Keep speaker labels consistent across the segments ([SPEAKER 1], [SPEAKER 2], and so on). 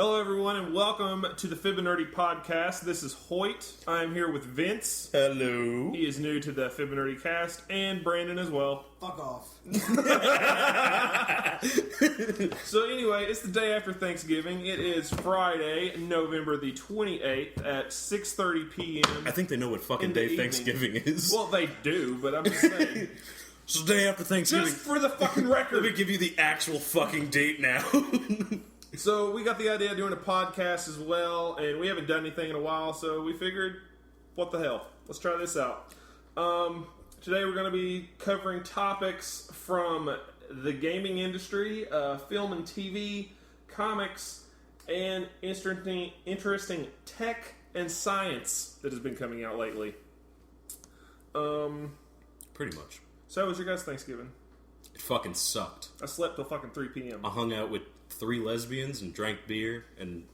[SPEAKER 1] Hello, everyone, and welcome to the Fibonerdi Podcast. This is Hoyt. I am here with Vince.
[SPEAKER 2] Hello.
[SPEAKER 1] He is new to the Fibonerdi cast, and Brandon as well.
[SPEAKER 3] Fuck off.
[SPEAKER 1] So anyway, it's the day after Thanksgiving. It is Friday, November the 28th at 6:30 p.m.
[SPEAKER 2] I think they know what fucking day Thanksgiving is.
[SPEAKER 1] Well, they do, but I'm just saying.
[SPEAKER 2] It's the day after Thanksgiving.
[SPEAKER 1] Just for the fucking record.
[SPEAKER 2] Let me give you the actual fucking date now.
[SPEAKER 1] So we got the idea of doing a podcast as well, and we haven't done anything in a while, so we figured, what the hell? Let's try this out. Today we're going to be covering topics from the gaming industry, film and TV, comics, and interesting tech and science that has been coming out lately.
[SPEAKER 2] Pretty much.
[SPEAKER 1] So how was your guys' Thanksgiving?
[SPEAKER 2] It fucking sucked.
[SPEAKER 1] I slept till fucking 3 p.m.
[SPEAKER 2] I hung out with 3 lesbians and drank beer and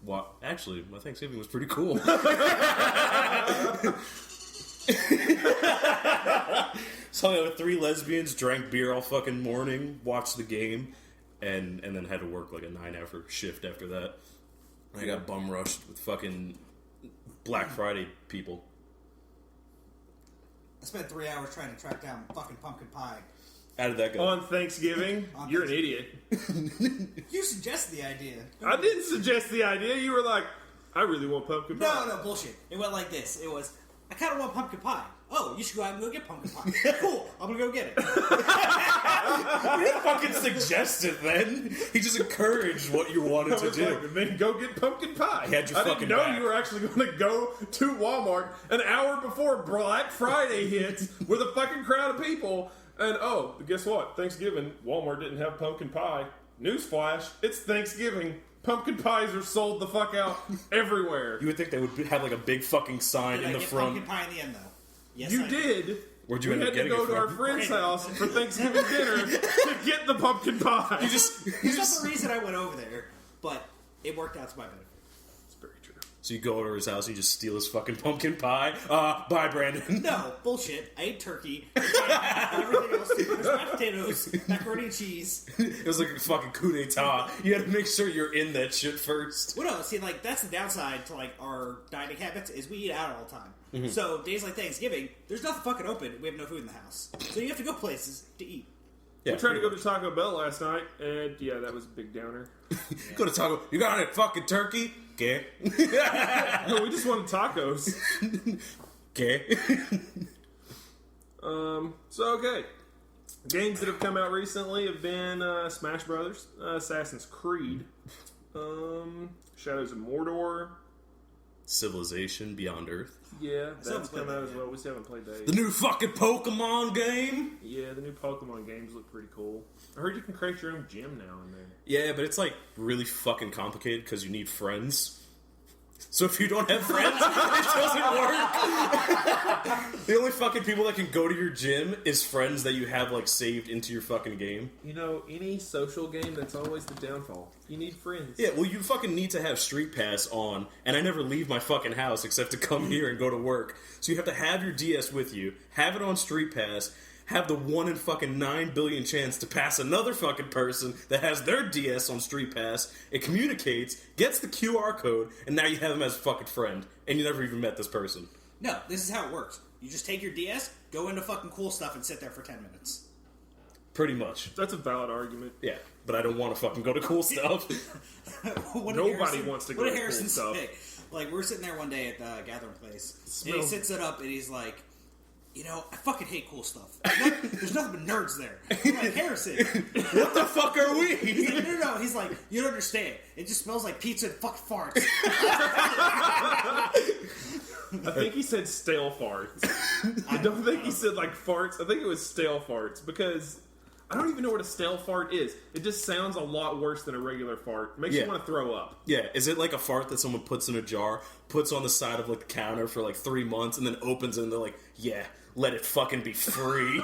[SPEAKER 2] actually, my Thanksgiving was pretty cool. So I hung out with 3 lesbians, drank beer all fucking morning, watched the game, and then had to work like a 9-hour shift after that. I got bum rushed with fucking Black Friday people.
[SPEAKER 3] I spent 3 hours trying to track down fucking pumpkin pie.
[SPEAKER 2] How did that go?
[SPEAKER 1] On Thanksgiving? You're an idiot.
[SPEAKER 3] You suggested the idea.
[SPEAKER 1] I didn't suggest the idea. You were like, I really want pumpkin pie.
[SPEAKER 3] No, bullshit. It went like this. It was, I kind of want pumpkin pie. Oh, you should go out and go get pumpkin pie. Cool, I'm gonna go get it.
[SPEAKER 2] He didn't fucking suggest it then. He just encouraged what you wanted to do.
[SPEAKER 1] Like, then go get pumpkin pie.
[SPEAKER 2] He had your
[SPEAKER 1] I
[SPEAKER 2] fucking
[SPEAKER 1] didn't know
[SPEAKER 2] back.
[SPEAKER 1] you were actually going to go to Walmart an hour before Black Friday hits with a fucking crowd of people. And oh, guess what? Thanksgiving, Walmart didn't have pumpkin pie. Newsflash, it's Thanksgiving. Pumpkin pies are sold the fuck out everywhere.
[SPEAKER 2] You would think they would have like a big fucking sign
[SPEAKER 3] Did
[SPEAKER 2] in
[SPEAKER 3] I
[SPEAKER 2] the
[SPEAKER 3] get
[SPEAKER 2] front.
[SPEAKER 3] pumpkin pie in the end, though? Yes,
[SPEAKER 1] You
[SPEAKER 3] I
[SPEAKER 1] did.
[SPEAKER 2] Where'd you
[SPEAKER 1] we
[SPEAKER 2] end up
[SPEAKER 1] had to
[SPEAKER 2] getting
[SPEAKER 1] go
[SPEAKER 2] it
[SPEAKER 1] to our
[SPEAKER 2] from?
[SPEAKER 1] friend's house for Thanksgiving dinner to get the pumpkin pie.
[SPEAKER 3] That's not the reason I went over there, but it worked out to my benefit.
[SPEAKER 1] It's very true.
[SPEAKER 2] So you go over to his house and you just steal his fucking pumpkin pie. Bye, Brandon.
[SPEAKER 3] No, bullshit. I ate turkey. Everything else. There's mashed potatoes, macaroni and cheese.
[SPEAKER 2] It was like a fucking coup d'etat. You had to make sure you're in that shit first.
[SPEAKER 3] Well, no, see, like, that's the downside to, like, our dining habits, is we eat out all the time.
[SPEAKER 2] Mm-hmm.
[SPEAKER 3] So, days like Thanksgiving, there's nothing fucking open, we have no food in the house. So you have to go places to eat.
[SPEAKER 2] Yeah,
[SPEAKER 1] We tried to go to Taco Bell last night, and yeah, that was a big downer.
[SPEAKER 2] Go to Taco. You got any fucking turkey? Okay.
[SPEAKER 1] No, we just wanted tacos.
[SPEAKER 2] Okay.
[SPEAKER 1] Okay. Games that have come out recently have been Smash Brothers, Assassin's Creed, Shadows of Mordor.
[SPEAKER 2] Civilization Beyond Earth.
[SPEAKER 1] Yeah, that's
[SPEAKER 3] haven't played
[SPEAKER 1] come out
[SPEAKER 3] that
[SPEAKER 1] as well. We still haven't played that
[SPEAKER 2] The
[SPEAKER 1] yet.
[SPEAKER 2] new fucking Pokemon game.
[SPEAKER 1] Yeah, the new Pokemon games look pretty cool. I heard you can create your own gym now in there.
[SPEAKER 2] Yeah, but it's like really fucking complicated because you need friends. So if you don't have friends, it doesn't work. The only fucking people that can go to your gym is friends that you have like saved into your fucking game.
[SPEAKER 1] You know, any social game, that's always the downfall. You need friends.
[SPEAKER 2] Yeah, well, you fucking need to have Street Pass on, and I never leave my fucking house except to come here and go to work. So you have to have your DS with you, have it on Street Pass, have the 1 in fucking 9 billion chance to pass another fucking person that has their DS on Street Pass. It communicates, gets the QR code, and now you have them as a fucking friend, and you never even met this person.
[SPEAKER 3] No, this is how it works. You just take your DS, go into fucking cool stuff, and sit there for 10 minutes.
[SPEAKER 2] Pretty much.
[SPEAKER 1] That's a valid argument.
[SPEAKER 2] Yeah, but I don't want to fucking go to cool stuff.
[SPEAKER 1] Nobody wants to go
[SPEAKER 3] what
[SPEAKER 1] to
[SPEAKER 3] did Harrison
[SPEAKER 1] cool stuff.
[SPEAKER 3] say? Like, we're sitting there one day at the gathering place, and he
[SPEAKER 1] Smells-
[SPEAKER 3] sits it up, and he's like, you know, I fucking hate cool stuff. There's nothing but nerds there. I'm like, Harrison.
[SPEAKER 2] What the fuck are we?
[SPEAKER 3] He's like, no. He's like, you don't understand. It just smells like pizza and fucking farts.
[SPEAKER 1] I think he said stale farts. I don't think he said like farts. I think it was stale farts because I don't even know what a stale fart is. It just sounds a lot worse than a regular fart. Makes you want to throw up.
[SPEAKER 2] Yeah, is it like a fart that someone puts in a jar, puts on the side of like the counter for like 3 months, and then opens it and they're like, yeah, let it fucking be free.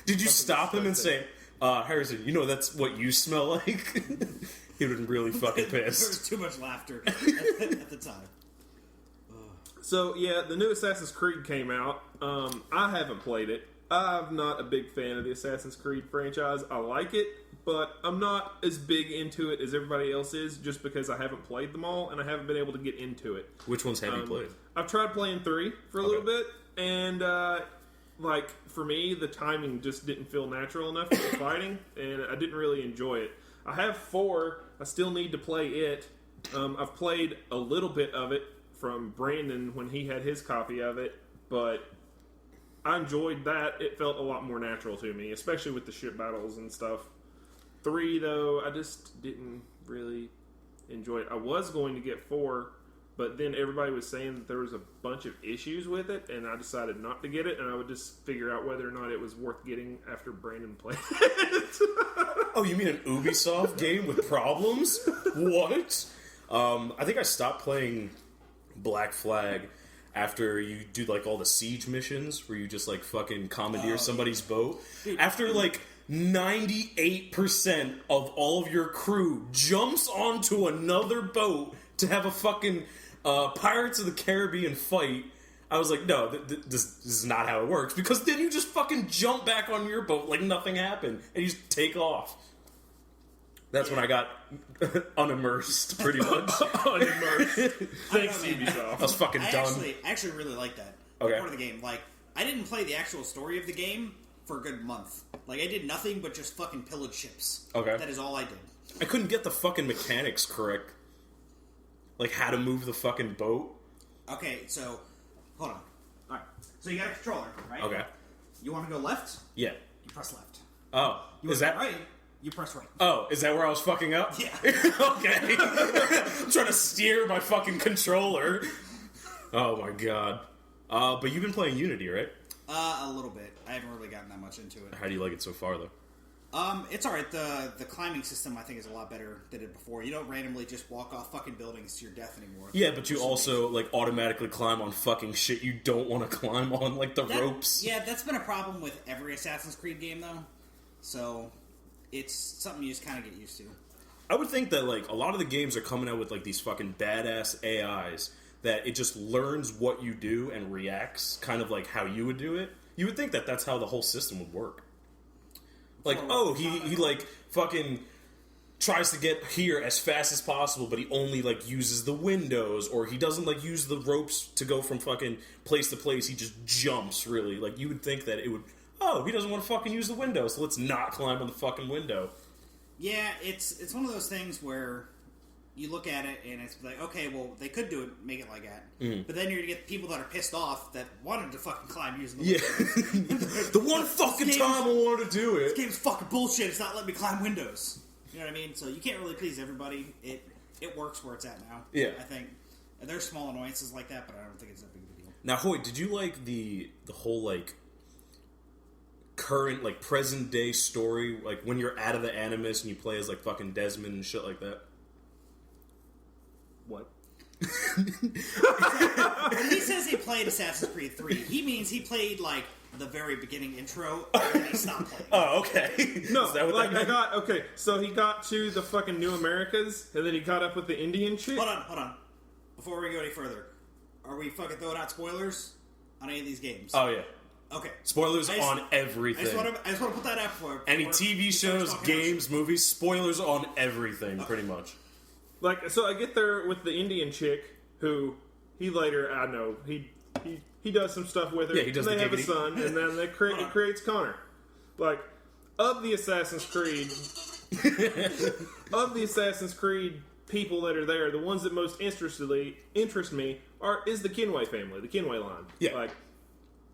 [SPEAKER 2] Did you stop him and say, Harrison, you know that's what you smell like? He would have been really fucking
[SPEAKER 3] There
[SPEAKER 2] pissed.
[SPEAKER 3] was too much laughter at the time.
[SPEAKER 1] So yeah, the new Assassin's Creed came out. I haven't played it. I'm not a big fan of the Assassin's Creed franchise. I like it, but I'm not as big into it as everybody else is, just because I haven't played them all and I haven't been able to get into it.
[SPEAKER 2] Which ones have you played?
[SPEAKER 1] I've tried playing 3 for a little bit, and like for me, the timing just didn't feel natural enough for the fighting, and I didn't really enjoy it. I have 4. I still need to play it. I've played a little bit of it from Brandon when he had his copy of it, but I enjoyed that. It felt a lot more natural to me, especially with the ship battles and stuff. 3, though, I just didn't really enjoy it. I was going to get 4, but then everybody was saying that there was a bunch of issues with it, and I decided not to get it, and I would just figure out whether or not it was worth getting after Brandon played it.
[SPEAKER 2] Oh, you mean an Ubisoft game with problems? What? I think I stopped playing Black Flag after you do, like, all the siege missions where you just, like, fucking commandeer somebody's boat. After, like, 98% of all of your crew jumps onto another boat to have a fucking Pirates of the Caribbean fight, I was like, no, this is not how it works. Because then you just fucking jump back on your boat like nothing happened, and you just take off. That's when I got unimmersed, pretty much.
[SPEAKER 1] Unimmersed. Thanks, Ubisoft.
[SPEAKER 2] I was fucking done.
[SPEAKER 3] I actually really like that
[SPEAKER 2] Okay.
[SPEAKER 3] part of the game. Like, I didn't play the actual story of the game for a good month. Like, I did nothing but just fucking pillage ships.
[SPEAKER 2] Okay.
[SPEAKER 3] That is all I did.
[SPEAKER 2] I couldn't get the fucking mechanics correct. Like, how to move the fucking boat.
[SPEAKER 3] Okay, so, hold on. Alright, so you got a controller, right?
[SPEAKER 2] Okay.
[SPEAKER 3] You want to go left?
[SPEAKER 2] Yeah.
[SPEAKER 3] You press left.
[SPEAKER 2] Oh,
[SPEAKER 3] You
[SPEAKER 2] is
[SPEAKER 3] want
[SPEAKER 2] that
[SPEAKER 3] to go right? You press right.
[SPEAKER 2] Oh, is that where I was fucking up?
[SPEAKER 3] Yeah.
[SPEAKER 2] Okay. I'm trying to steer my fucking controller. Oh my god. But you've been playing Unity, right?
[SPEAKER 3] A little bit. I haven't really gotten that much into it.
[SPEAKER 2] How do you like it so far, though?
[SPEAKER 3] It's alright. The climbing system, I think, is a lot better than it before. You don't randomly just walk off fucking buildings to your death anymore.
[SPEAKER 2] Yeah, but you also, like, automatically climb on fucking shit you don't want to climb on, like the ropes.
[SPEAKER 3] Yeah, that's been a problem with every Assassin's Creed game, though. So, it's something you just kind of get used to.
[SPEAKER 2] I would think that, like, a lot of the games are coming out with, like, these fucking badass AIs that it just learns what you do and reacts kind of like how you would do it. You would think that that's how the whole system would work. Like, oh, he like, fucking tries to get here as fast as possible, but he only, like, uses the windows, or he doesn't, like, use the ropes to go from fucking place to place. He just jumps, really. Like, you would think that it would, oh, he doesn't want to fucking use the window, so let's not climb on the fucking window.
[SPEAKER 3] Yeah, it's one of those things where you look at it and it's like, okay, well, they could do it, make it like that. But then you're going to get people that are pissed off that wanted to fucking climb using the windows.
[SPEAKER 2] The one fucking time I wanted to do it.
[SPEAKER 3] This game's fucking bullshit. It's not letting me climb windows. You know what I mean? So you can't really please everybody. It works where it's at now.
[SPEAKER 2] Yeah.
[SPEAKER 3] I think. And there's small annoyances like that, but I don't think it's that big of a deal.
[SPEAKER 2] Now, Hoyt, did you like the whole, like, current, like, present day story, like, when you're out of the Animus and you play as, like, fucking Desmond and shit like that?
[SPEAKER 1] What?
[SPEAKER 3] When he says he played Assassin's Creed 3, he means he played, like, the very beginning intro, and then he stopped playing.
[SPEAKER 2] Oh, okay.
[SPEAKER 1] No,
[SPEAKER 2] Is that what
[SPEAKER 1] like,
[SPEAKER 2] that meant?
[SPEAKER 1] okay, so he got to the fucking New Americas, and then he got up with the Indian chick?
[SPEAKER 3] Hold on. Before we go any further, are we fucking throwing out spoilers on any of these games?
[SPEAKER 2] Oh, yeah.
[SPEAKER 3] Okay.
[SPEAKER 2] Spoilers on everything.
[SPEAKER 3] I just want to put that out for
[SPEAKER 2] Any TV shows, games, movies, spoilers on everything, pretty much.
[SPEAKER 1] Like, so I get there with the Indian chick, who he later, I know, he does some stuff with her.
[SPEAKER 2] Yeah, he does
[SPEAKER 1] and
[SPEAKER 2] the
[SPEAKER 1] they have a
[SPEAKER 2] giggity.
[SPEAKER 1] son, and then it creates Connor. Like, of the Assassin's Creed people that are there, the ones that most interest me is the Kenway family, the Kenway line.
[SPEAKER 2] Yeah.
[SPEAKER 1] Like,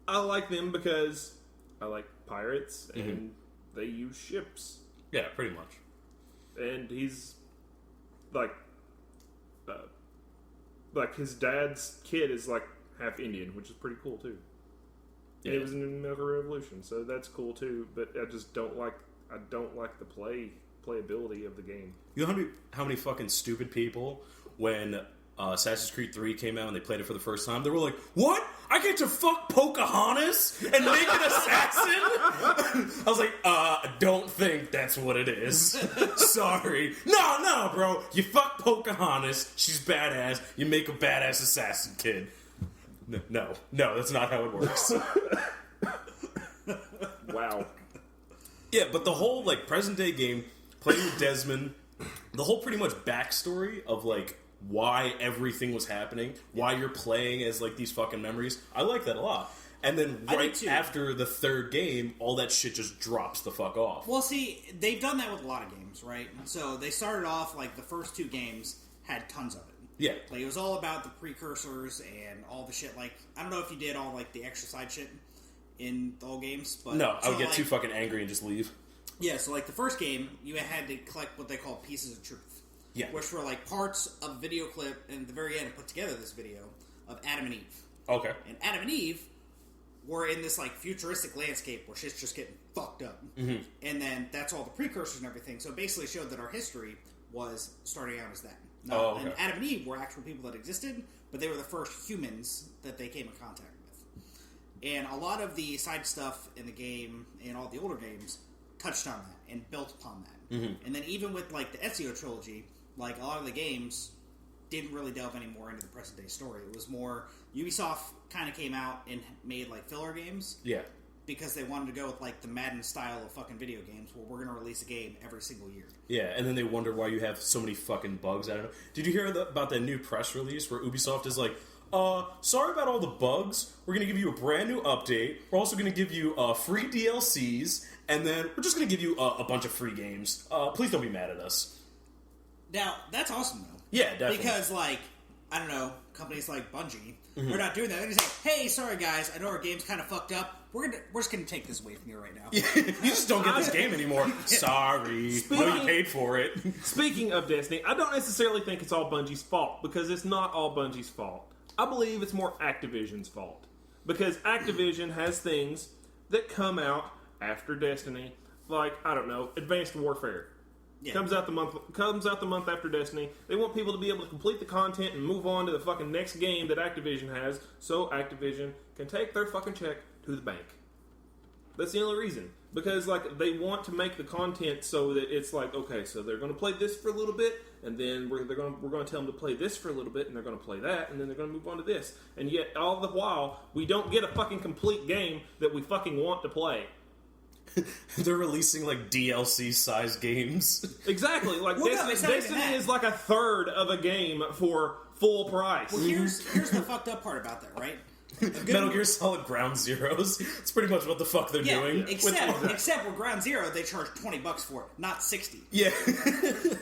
[SPEAKER 1] I like them because I like pirates, and they use ships.
[SPEAKER 2] Yeah, pretty much.
[SPEAKER 1] And he's like his dad's kid is like half Indian, which is pretty cool too.
[SPEAKER 2] Yeah.
[SPEAKER 1] And it was in the American Revolution, so that's cool too. But I just don't like the playability of the game.
[SPEAKER 2] You know how many fucking stupid people, when Assassin's Creed 3 came out and they played it for the first time, they were like, what? I get to fuck Pocahontas and make an assassin? I was like, I don't think that's what it is. Sorry. No, bro. You fuck Pocahontas, she's badass, you make a badass assassin kid. No, that's not how it works.
[SPEAKER 1] Wow.
[SPEAKER 2] Yeah, but the whole, like, present day game playing with Desmond, the whole pretty much backstory of, like, why everything was happening, why you're playing as, like, these fucking memories. I like that a lot. And then right after the third game, all that shit just drops the fuck off.
[SPEAKER 3] Well, see, they've done that with a lot of games, right? So they started off, like, the first 2 games had tons of it.
[SPEAKER 2] Yeah.
[SPEAKER 3] Like, it was all about the precursors and all the shit. Like, I don't know if you did all, like, the extra side shit in the whole games, but...
[SPEAKER 2] No, I would get too fucking angry and just leave.
[SPEAKER 3] Yeah, so, like, the first game, you had to collect what they call pieces of truth.
[SPEAKER 2] Yeah.
[SPEAKER 3] Which were, like, parts of a video clip, and at the very end, I put together this video of Adam and Eve.
[SPEAKER 2] Okay.
[SPEAKER 3] And Adam and Eve were in this, like, futuristic landscape where shit's just getting fucked up.
[SPEAKER 2] Mm-hmm.
[SPEAKER 3] And then that's all the precursors and everything. So it basically showed that our history was starting out as that. And Adam and Eve were actual people that existed, but they were the first humans that they came in contact with. And a lot of the side stuff in the game, and all the older games, touched on that and built upon that. Mm-hmm. And then even with, like, the Ezio trilogy, like, a lot of the games didn't really delve any more into the present day story. It was more... Ubisoft kind of came out and made, like, filler games.
[SPEAKER 2] Yeah.
[SPEAKER 3] Because they wanted to go with, like, the Madden style of fucking video games where we're going to release a game every single year.
[SPEAKER 2] Yeah, and then they wonder why you have so many fucking bugs. I don't know. Did you hear about that new press release where Ubisoft is like, sorry about all the bugs. We're going to give you a brand new update. We're also going to give you free DLCs. And then we're just going to give you a bunch of free games. Please don't be mad at us.
[SPEAKER 3] Now, that's awesome, though.
[SPEAKER 2] Yeah, definitely.
[SPEAKER 3] Because, like, I don't know, companies like Bungie, they're not doing that. They're just like, hey, sorry guys, I know our game's kind of fucked up. We're just gonna take this away from you right now.
[SPEAKER 2] You just don't get this game anymore. Sorry. No, you paid for it.
[SPEAKER 1] Speaking of Destiny, I don't necessarily think it's all Bungie's fault, because it's not all Bungie's fault. I believe it's more Activision's fault. Because Activision has things that come out after Destiny, like, I don't know, Advanced Warfare. Yeah. Comes out the month after Destiny. They want people to be able to complete the content and move on to the fucking next game that Activision has, so Activision can take their fucking check to the bank. That's the only reason. Because, like, they want to make the content so that it's like, okay, so they're going to play this for a little bit, and then we're going to tell them to play this for a little bit, and they're going to play that, and then they're going to move on to this. And yet, all the while, we don't get a fucking complete game that we fucking want to play.
[SPEAKER 2] They're releasing, like, DLC-sized games.
[SPEAKER 1] Exactly. Like, Destiny is like a third of a game for full price.
[SPEAKER 3] Well, here's the fucked up part about that, right?
[SPEAKER 2] Metal Gear Solid Ground Zeroes. It's pretty much what the fuck they're doing.
[SPEAKER 3] Except with Ground Zero, they charge $20 for it, not $60.
[SPEAKER 2] Yeah.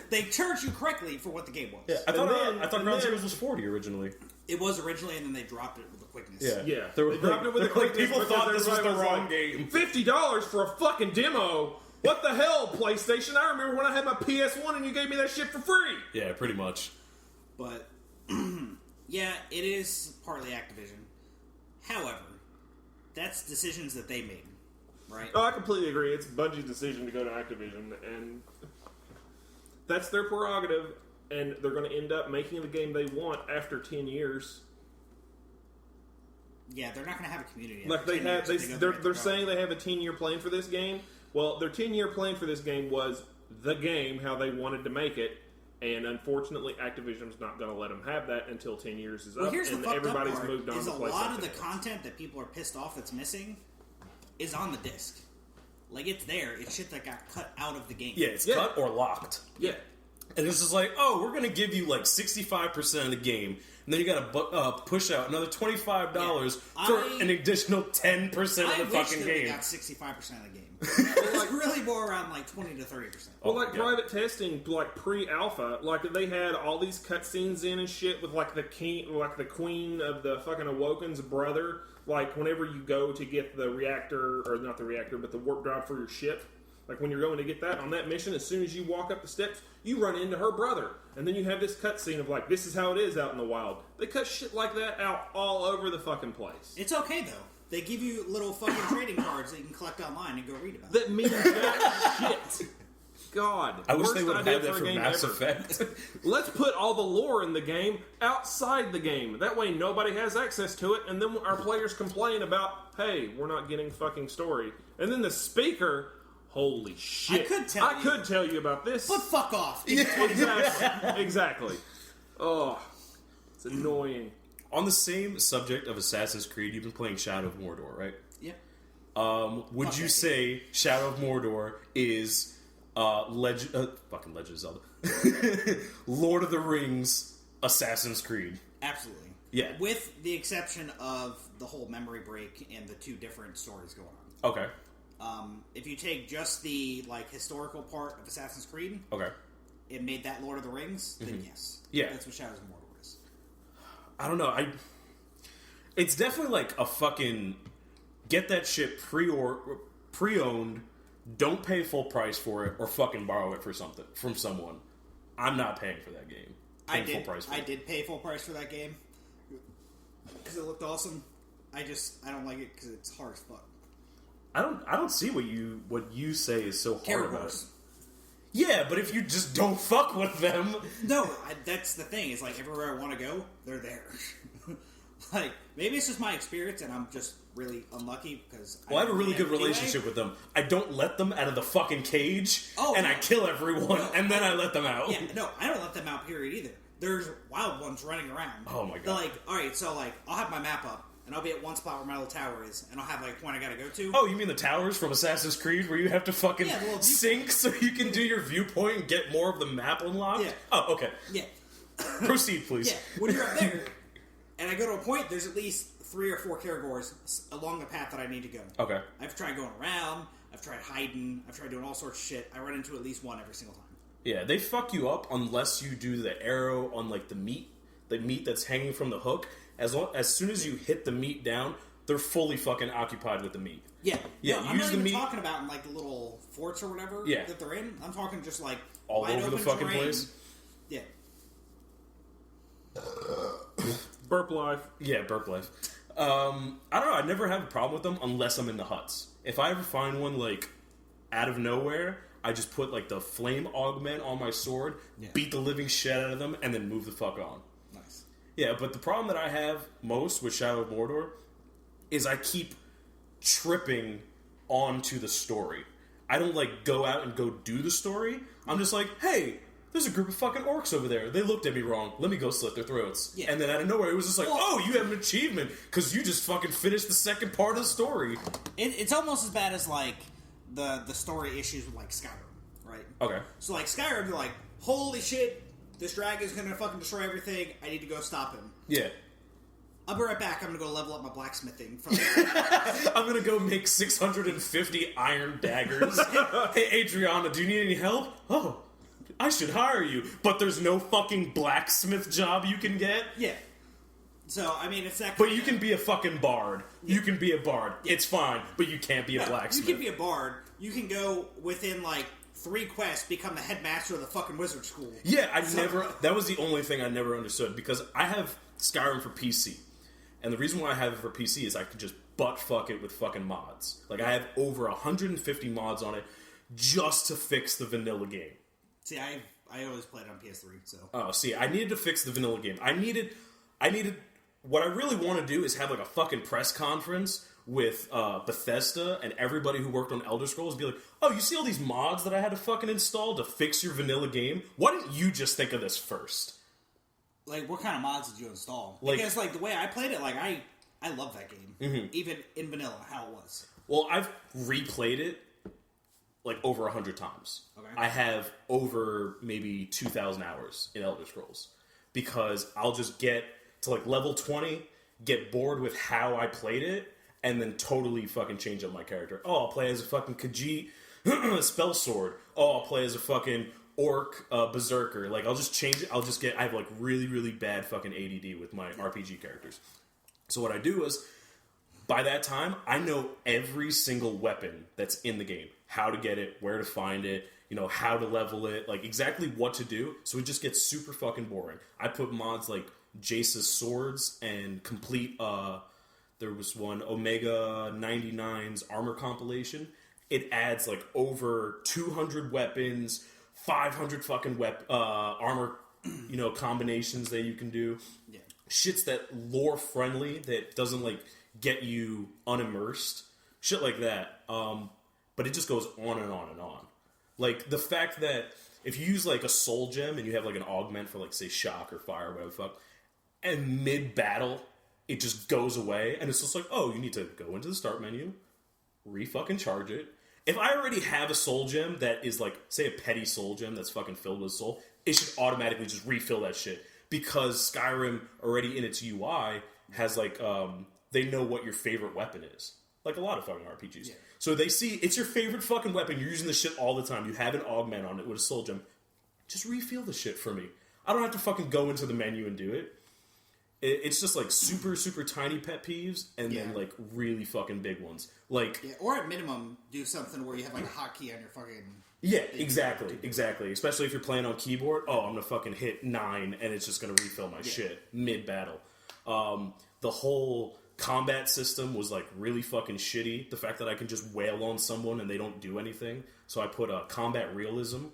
[SPEAKER 3] They charge you correctly for what the game was.
[SPEAKER 2] Yeah, I thought Ground Zeroes was $40 originally.
[SPEAKER 3] It was originally, and then they dropped it with the quickness.
[SPEAKER 1] Yeah. They dropped it with the quickness.
[SPEAKER 2] People thought this was the wrong game.
[SPEAKER 1] $50 for a fucking demo. What the hell, PlayStation? I remember when I had my PS1 and you gave me that shit for free.
[SPEAKER 2] Yeah, pretty much.
[SPEAKER 3] But, yeah, it is partly Activision. However, that's decisions that they made, right?
[SPEAKER 1] Oh, I completely agree. It's Bungie's decision to go to Activision, and that's their prerogative, and they're going to end up making the game they want after 10 years.
[SPEAKER 3] Yeah, they're not going to have a community.
[SPEAKER 1] Like they're saying they have a 10-year plan for this game. Well, their 10-year plan for this game was the game, how they wanted to make it. And unfortunately, Activision's not going to let them have that until 10 years is up, and everybody's moved on to PlayStation.
[SPEAKER 3] A lot of the content that people are pissed off that's missing is on the disc. Like, it's there. It's shit that got cut out of the game.
[SPEAKER 2] Yeah, it's cut or locked.
[SPEAKER 1] Yeah.
[SPEAKER 2] And it's just like, oh, we're going to give you like 65% of the game, and then you got to push out another $25 for an additional 10% of the fucking game.
[SPEAKER 3] We got 65% of the game. It's really more around like 20 to 30%.
[SPEAKER 1] Well, like private testing, like pre-alpha, like they had all these cutscenes in and shit with like the queen of the fucking Awoken's brother. Like whenever you go to get the reactor, or not the reactor, but the warp drive for your ship. Like when you're going to get that on that mission, as soon as you walk up the steps, you run into her brother, and then you have this cutscene of like, this is how it is out in the wild. They cut shit like that out all over the fucking place.
[SPEAKER 3] It's okay though. They give you little fucking trading cards that you can collect online and go read about.
[SPEAKER 1] That means that shit. God.
[SPEAKER 2] I wish they would have had that for Mass Effect.
[SPEAKER 1] Let's put all the lore in the game outside the game. That way nobody has access to it, and then our players complain about, hey, we're not getting fucking story. And then the speaker, holy shit. I could tell you about this.
[SPEAKER 3] But fuck off.
[SPEAKER 1] Exactly. Oh, it's annoying.
[SPEAKER 2] On the same subject of Assassin's Creed, you've been playing Shadow of Mordor, right?
[SPEAKER 3] Yeah.
[SPEAKER 2] Would you say Shadow of Mordor is fucking Legend of Zelda, Lord of the Rings, Assassin's Creed.
[SPEAKER 3] Absolutely.
[SPEAKER 2] Yeah.
[SPEAKER 3] With the exception of the whole memory break and the two different stories going on.
[SPEAKER 2] Okay.
[SPEAKER 3] If you take just the historical part of Assassin's Creed,
[SPEAKER 2] okay,
[SPEAKER 3] it made that Lord of the Rings, then yes.
[SPEAKER 2] Yeah.
[SPEAKER 3] That's what Shadows of Mordor is.
[SPEAKER 2] I don't know. It's definitely like a fucking get that shit pre-owned, don't pay full price for it, or fucking borrow it from someone. I'm not paying for that game.
[SPEAKER 3] I did pay full price for that game because it looked awesome. I don't like it because it's hard as fuck.
[SPEAKER 2] I don't see what you say is so hard about it.
[SPEAKER 3] Caragors.
[SPEAKER 2] Yeah, but if you just don't fuck with them...
[SPEAKER 3] No, that's the thing. It's like, everywhere I want to go, they're there. Like, maybe it's just my experience, and I'm just really unlucky, because...
[SPEAKER 2] Well, I have a really good relationship with them. I don't let them out of the fucking cage, I kill everyone, and then I let them out.
[SPEAKER 3] Yeah, no, I don't let them out, period, either. There's wild ones running around.
[SPEAKER 2] Oh, my God.
[SPEAKER 3] They're like, alright, so, I'll have my map up, and I'll be at one spot where my little tower is, and I'll have, a point I gotta go to.
[SPEAKER 2] Oh, you mean the towers from Assassin's Creed where you have to fucking sync so you can do your viewpoint and get more of the map unlocked?
[SPEAKER 3] Yeah.
[SPEAKER 2] Oh, okay.
[SPEAKER 3] Yeah.
[SPEAKER 2] Proceed, please.
[SPEAKER 3] Yeah, when you're up there, and I go to a point, there's at least 3 or 4 Caragors along the path that I need to go.
[SPEAKER 2] Okay.
[SPEAKER 3] I've tried going around, I've tried hiding, I've tried doing all sorts of shit. I run into at least one every single time.
[SPEAKER 2] Yeah, they fuck you up unless you do the arrow on, the meat that's hanging from the hook. As soon as you hit the meat down, they're fully fucking occupied with the meat.
[SPEAKER 3] Yeah.
[SPEAKER 2] Yeah,
[SPEAKER 3] no, I'm
[SPEAKER 2] use
[SPEAKER 3] not
[SPEAKER 2] the
[SPEAKER 3] even
[SPEAKER 2] meat.
[SPEAKER 3] talking about in, the little forts or whatever that they're in. I'm talking just,
[SPEAKER 2] all
[SPEAKER 3] wide
[SPEAKER 2] over the
[SPEAKER 3] open
[SPEAKER 2] fucking
[SPEAKER 3] terrain.
[SPEAKER 2] place?
[SPEAKER 3] Yeah.
[SPEAKER 1] Burp life.
[SPEAKER 2] Yeah, burp life. I don't know. I never have a problem with them unless I'm in the huts. If I ever find one, out of nowhere, I just put, the flame augment on my sword, beat the living shit out of them, and then move the fuck on.
[SPEAKER 3] Nice.
[SPEAKER 2] Yeah, but the problem that I have most with Shadow of Mordor is I keep tripping onto the story. I don't, go out and go do the story. I'm just like, hey, there's a group of fucking orcs over there. They looked at me wrong. Let me go slit their throats. Yeah. And then out of nowhere, it was just like, oh, you have an achievement because you just fucking finished the second part of the story.
[SPEAKER 3] It's almost as bad as, the story issues with, Skyrim, right?
[SPEAKER 2] Okay.
[SPEAKER 3] So, Skyrim, you're like, holy shit, this dragon's gonna fucking destroy everything. I need to go stop him.
[SPEAKER 2] Yeah.
[SPEAKER 3] I'll be right back. I'm gonna go level up my blacksmithing.
[SPEAKER 2] I'm gonna go make 650 iron daggers. Hey, Adriana, do you need any help? Oh, I should hire you. But there's no fucking blacksmith job you can get?
[SPEAKER 3] Yeah. So, I mean, it's that
[SPEAKER 2] But you can be a fucking bard. Yeah. You can be a bard. Yeah. It's fine, but you can't be a blacksmith.
[SPEAKER 3] You can be a bard. You can go within, 3 quests, become the headmaster of the fucking wizard school.
[SPEAKER 2] Yeah, that was the only thing I never understood, because I have Skyrim for PC. And the reason why I have it for PC is I could just butt fuck it with fucking mods. I have over 150 mods on it just to fix the vanilla game.
[SPEAKER 3] See, I always played on PS3, so...
[SPEAKER 2] Oh, see, I needed to fix the vanilla game. I needed... What I really want to do is have, a fucking press conference with Bethesda and everybody who worked on Elder Scrolls be like, oh, you see all these mods that I had to fucking install to fix your vanilla game? Why didn't you just think of this first?
[SPEAKER 3] What kind of mods did you install? Because, the way I played it, I love that game. Even in vanilla, how it was.
[SPEAKER 2] Well, I've replayed it, over 100 times.
[SPEAKER 3] Okay.
[SPEAKER 2] I have over maybe 2,000 hours in Elder Scrolls. Because I'll just get to, level 20, get bored with how I played it, and then totally fucking change up my character. Oh, I'll play as a fucking Khajiit spell sword. Oh, I'll play as a fucking orc berserker. I'll just change it. I have really, really bad fucking ADD with my RPG characters. So what I do is, by that time, I know every single weapon that's in the game. How to get it, where to find it, how to level it, exactly what to do. So it just gets super fucking boring. I put mods like Jace's swords and complete, there was one, Omega 99's armor compilation. It adds over 200 weapons, 500 fucking armor, combinations that you can do.
[SPEAKER 3] Yeah.
[SPEAKER 2] Shit's that lore friendly, that doesn't get you unimmersed. Shit like that. But it just goes on and on and on. The fact that if you use a soul gem and you have an augment for say shock or fire or whatever the fuck, and mid battle it just goes away and it's just oh, you need to go into the start menu, re-fucking charge it. if I already have a soul gem that is like, say, a petty soul gem that's fucking filled with soul, it should automatically just refill that shit. Because Skyrim already in its UI has like, they know what your favorite weapon is. Like a lot of fucking RPGs. Yeah. So they see it's your favorite fucking weapon. You're using this shit all the time. You have an augment on it with a soul gem. Just refill the shit for me. I don't have to fucking go into the menu and do it. It's just like super, super tiny pet peeves and then like really fucking big ones. Like,
[SPEAKER 3] or at minimum, do something where you have like a hotkey on your fucking...
[SPEAKER 2] Yeah, exactly. Especially if you're playing on keyboard. Oh, I'm gonna fucking hit 9 and it's just gonna refill my shit mid-battle. The whole combat system was like really fucking shitty. The fact that I can just wail on someone and they don't do anything. So I put a combat realism.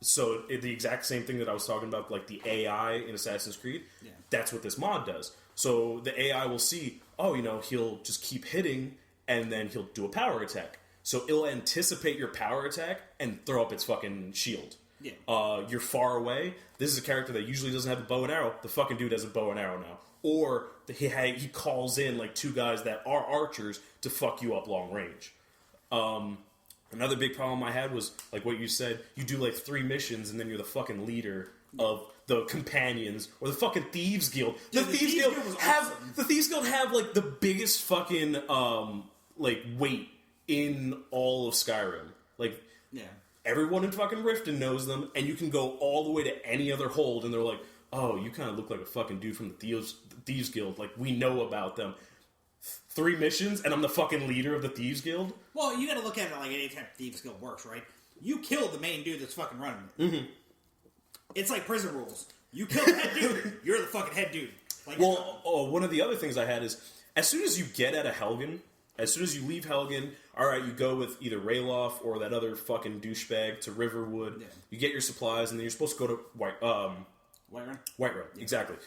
[SPEAKER 2] So the exact same thing that I was talking about, like the AI in Assassin's Creed, that's what this mod does. So the AI will see, oh, he'll just keep hitting, and then he'll do a power attack. So it'll anticipate your power attack and throw up its fucking shield. Yeah. You're far away. This is a character that usually doesn't have a bow and arrow. The fucking dude has a bow and arrow now. Or he calls in like 2 guys that are archers to fuck you up long range. Another big problem I had was, like what you said, you do like 3 missions and then you're the fucking leader of the companions or the fucking Thieves Guild. The Thieves Guild have like the biggest fucking like weight in all of Skyrim. Like everyone in fucking Riften knows them, and you can go all the way to any other hold and they're like, oh, you kind of look like a fucking dude from the Thieves Guild. Like, we know about them. 3 missions, and I'm the fucking leader of the Thieves Guild?
[SPEAKER 3] Well, you gotta look at it like any type of Thieves Guild works, right? You kill the main dude that's fucking running it. Mm-hmm. It's like prison rules. You kill the head dude, you're the fucking head dude. Like,
[SPEAKER 2] one of the other things I had is, as soon as you get out of Helgen, as soon as you leave Helgen, alright, you go with either Ralof or that other fucking douchebag to Riverwood. Yeah. You get your supplies, and then you're supposed to go to Whiterun, exactly.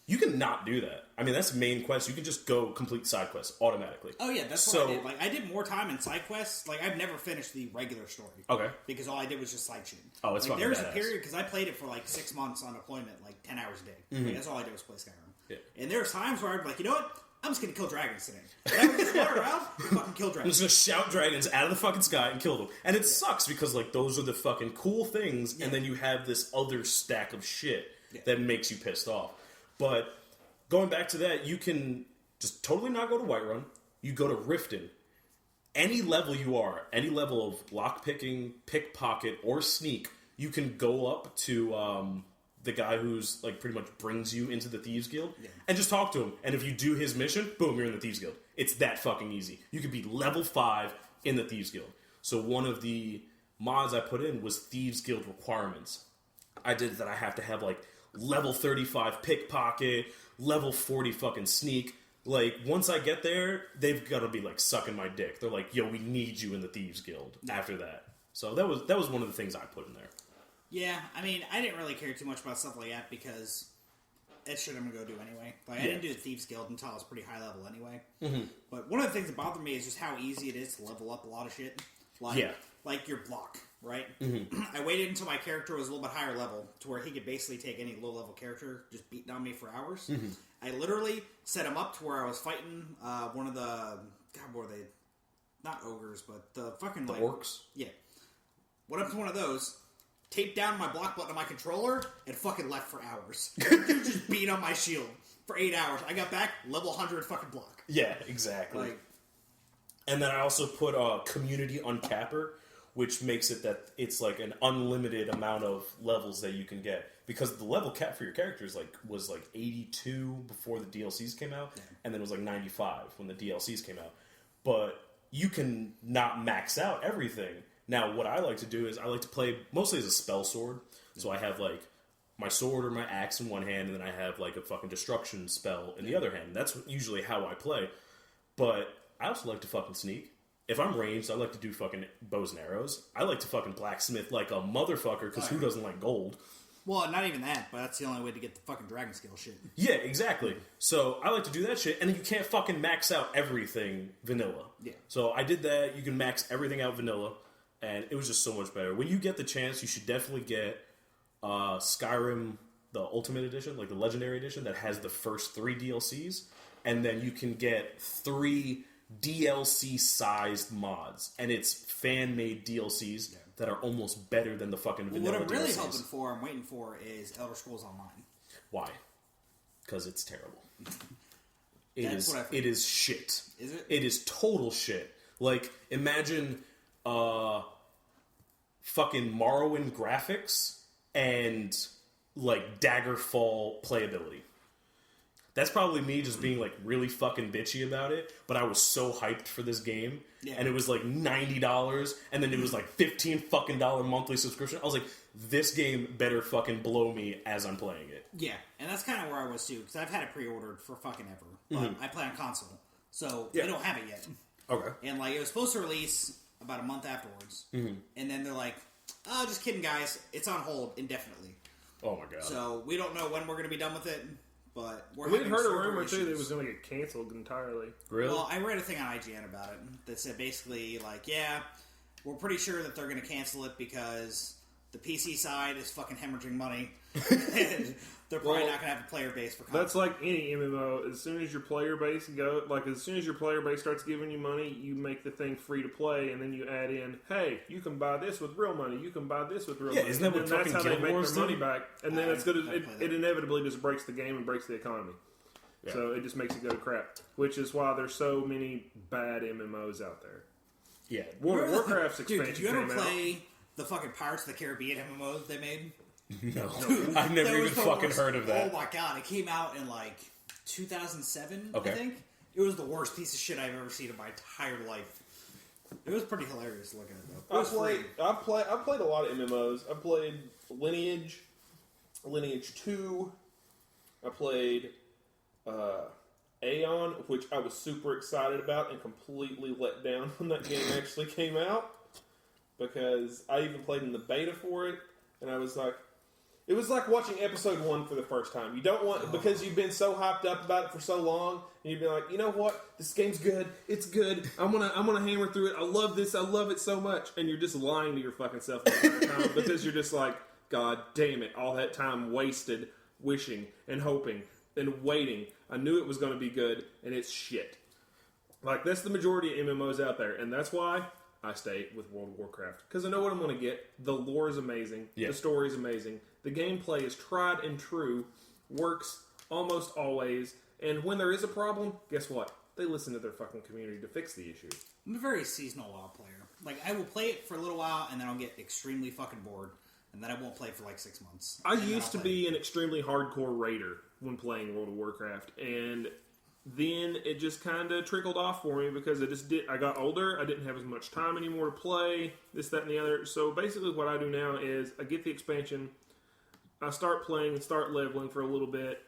[SPEAKER 2] You can not do that. I mean, that's the main quest. You can just go complete side quests automatically.
[SPEAKER 3] Oh yeah, that's what I did. Like, I did more time in side quests. Like, I've never finished the regular story. Okay. Because all I did was just side shit.
[SPEAKER 2] Oh, it's fucking
[SPEAKER 3] there was
[SPEAKER 2] badass.
[SPEAKER 3] A period, because I played it for like 6 months on deployment, like 10 hours a day. Mm-hmm. Like, that's all I did was play Skyrim. Yeah. And there was times where I'd be like, you know what? I'm just going to kill dragons today. And I would just wander around and fucking kill dragons.
[SPEAKER 2] I'm just going to shout dragons out of the fucking sky and kill them. And it sucks because, like, those are the fucking cool things, and then you have this other stack of shit that makes you pissed off. But going back to that, you can just totally not go to Whiterun. You go to Riften. Any level you are, any level of lockpicking, pickpocket, or sneak, you can go up to the guy who's like pretty much brings you into the Thieves Guild and just talk to him. And if you do his mission, boom, you're in the Thieves Guild. It's that fucking easy. You could be level 5 in the Thieves Guild. So one of the mods I put in was Thieves Guild requirements. I did that I have to have like level 35 pickpocket, level 40 fucking sneak. Like, once I get there, they've got to be like sucking my dick. They're like, yo, we need you in the Thieves Guild after that. So that was one of the things I put in there.
[SPEAKER 3] Yeah, I mean, I didn't really care too much about stuff like that because that's shit I'm going to go do anyway. Like, I didn't do the Thieves Guild until I was pretty high level anyway. Mm-hmm. But one of the things that bothered me is just how easy it is to level up a lot of shit. Like your block, right? Mm-hmm. I waited until my character was a little bit higher level to where he could basically take any low-level character, just beating on me for hours. Mm-hmm. I literally set him up to where I was fighting one of the... God, what were they? Not ogres, but the fucking...
[SPEAKER 2] The orcs?
[SPEAKER 3] Yeah. Went up to one of those, taped down my block button on my controller, and fucking left for hours. Dude just beat on my shield for 8 hours. I got back, level 100 fucking block.
[SPEAKER 2] Yeah, exactly. And then I also put a community uncapper, which makes it that it's like an unlimited amount of levels that you can get. Because the level cap for your characters was 82 before the DLCs came out, and then it was like 95 when the DLCs came out. But you can not max out everything. Now, what I like to do is I like to play mostly as a spell sword. So I have like my sword or my axe in one hand, and then I have like a fucking destruction spell in the other hand. That's usually how I play. But I also like to fucking sneak. If I'm ranged, I like to do fucking bows and arrows. I like to fucking blacksmith like a motherfucker, because who doesn't like gold?
[SPEAKER 3] Well, not even that, but that's the only way to get the fucking dragon skill shit.
[SPEAKER 2] Yeah, exactly. So I like to do that shit, and you can't fucking max out everything vanilla. Yeah. So I did that. You can max everything out vanilla, and it was just so much better. When you get the chance, you should definitely get Skyrim, the Ultimate Edition, like the Legendary Edition, that has the first 3 DLCs, and then you can get 3 DLC-sized mods, and it's fan-made DLCs that are almost better than the fucking vanilla DLCs.
[SPEAKER 3] What I'm really hoping for, I'm waiting for, is Elder Scrolls Online.
[SPEAKER 2] Why? Because it's terrible.
[SPEAKER 3] That's what I think.
[SPEAKER 2] It is shit.
[SPEAKER 3] Is it?
[SPEAKER 2] It is total shit. Like, imagine fucking Morrowind graphics and, like, Daggerfall playability. That's probably me just being, like, really fucking bitchy about it, but I was so hyped for this game, and it was, like, $90, and then it was, like, $15 fucking monthly subscription. I was like, this game better fucking blow me as I'm playing it.
[SPEAKER 3] Yeah, and that's kind of where I was, too, because I've had it pre-ordered for fucking ever, but I play on console, so I don't have it yet.
[SPEAKER 2] Okay.
[SPEAKER 3] And, like, it was supposed to release about a month afterwards, and then they're like, oh, just kidding, guys, it's on hold indefinitely.
[SPEAKER 2] Oh, my God.
[SPEAKER 3] So, we don't know when we're going to be done with it. But
[SPEAKER 1] we'd heard a rumor too that it was going to get canceled entirely.
[SPEAKER 2] Really?
[SPEAKER 3] Well, I read a thing on IGN about it that said basically, like, yeah, we're pretty sure that they're going to cancel it because the PC side is fucking hemorrhaging money. And they're probably not going to have a player base for content.
[SPEAKER 1] That's like any MMO. As soon as your player base as soon as your player base starts giving you money, you make the thing free to play, and then you add in, hey, you can buy this with real money. You can buy this with real money.
[SPEAKER 2] Isn't that what
[SPEAKER 1] that's how they make
[SPEAKER 2] Wars
[SPEAKER 1] their money
[SPEAKER 2] do?
[SPEAKER 1] back. And then it inevitably just breaks the game and breaks the economy. Yeah. So it just makes it go to crap. Which is why there's so many bad MMOs out there.
[SPEAKER 2] Yeah.
[SPEAKER 1] World of Warcraft's expansion.
[SPEAKER 3] Dude, did you ever play the fucking Pirates of the Caribbean MMO that they made?
[SPEAKER 2] No. I've never even fucking heard of that.
[SPEAKER 3] Oh my god, it came out in like 2007,
[SPEAKER 2] Okay.
[SPEAKER 3] I think. It was the worst piece of shit I've ever seen in my entire life. It was pretty hilarious looking at it though.
[SPEAKER 1] I've played a lot of MMOs. I played Lineage 2. I played Aeon, which I was super excited about and completely let down when that game actually came out. Because I even played in the beta for it, and I was like, it was like watching episode 1 for the first time. You don't want, because you've been so hyped up about it for so long, and you'd be like, you know what, this game's good, it's good, I'm gonna hammer through it, I love this, I love it so much, and you're just lying to your fucking self the entire time, because you're just like, God damn it, all that time wasted wishing and hoping and waiting. I knew it was going to be good, and it's shit. Like, that's the majority of MMOs out there, and that's why I stay with World of Warcraft. Because I know what I'm going to get. The lore is amazing. Yeah. The story is amazing. The gameplay is tried and true. Works almost always. And when there is a problem, guess what? They listen to their fucking community to fix the issue.
[SPEAKER 3] I'm a very seasonal WoW player. Like, I will play it for a little while, and then I'll get extremely fucking bored. And then I won't play for like 6 months.
[SPEAKER 1] I used to be an extremely hardcore raider when playing World of Warcraft. And then it just kind of trickled off for me because I got older, I didn't have as much time anymore to play, this, that, and the other. So basically what I do now is I get the expansion, I start playing and start leveling for a little bit,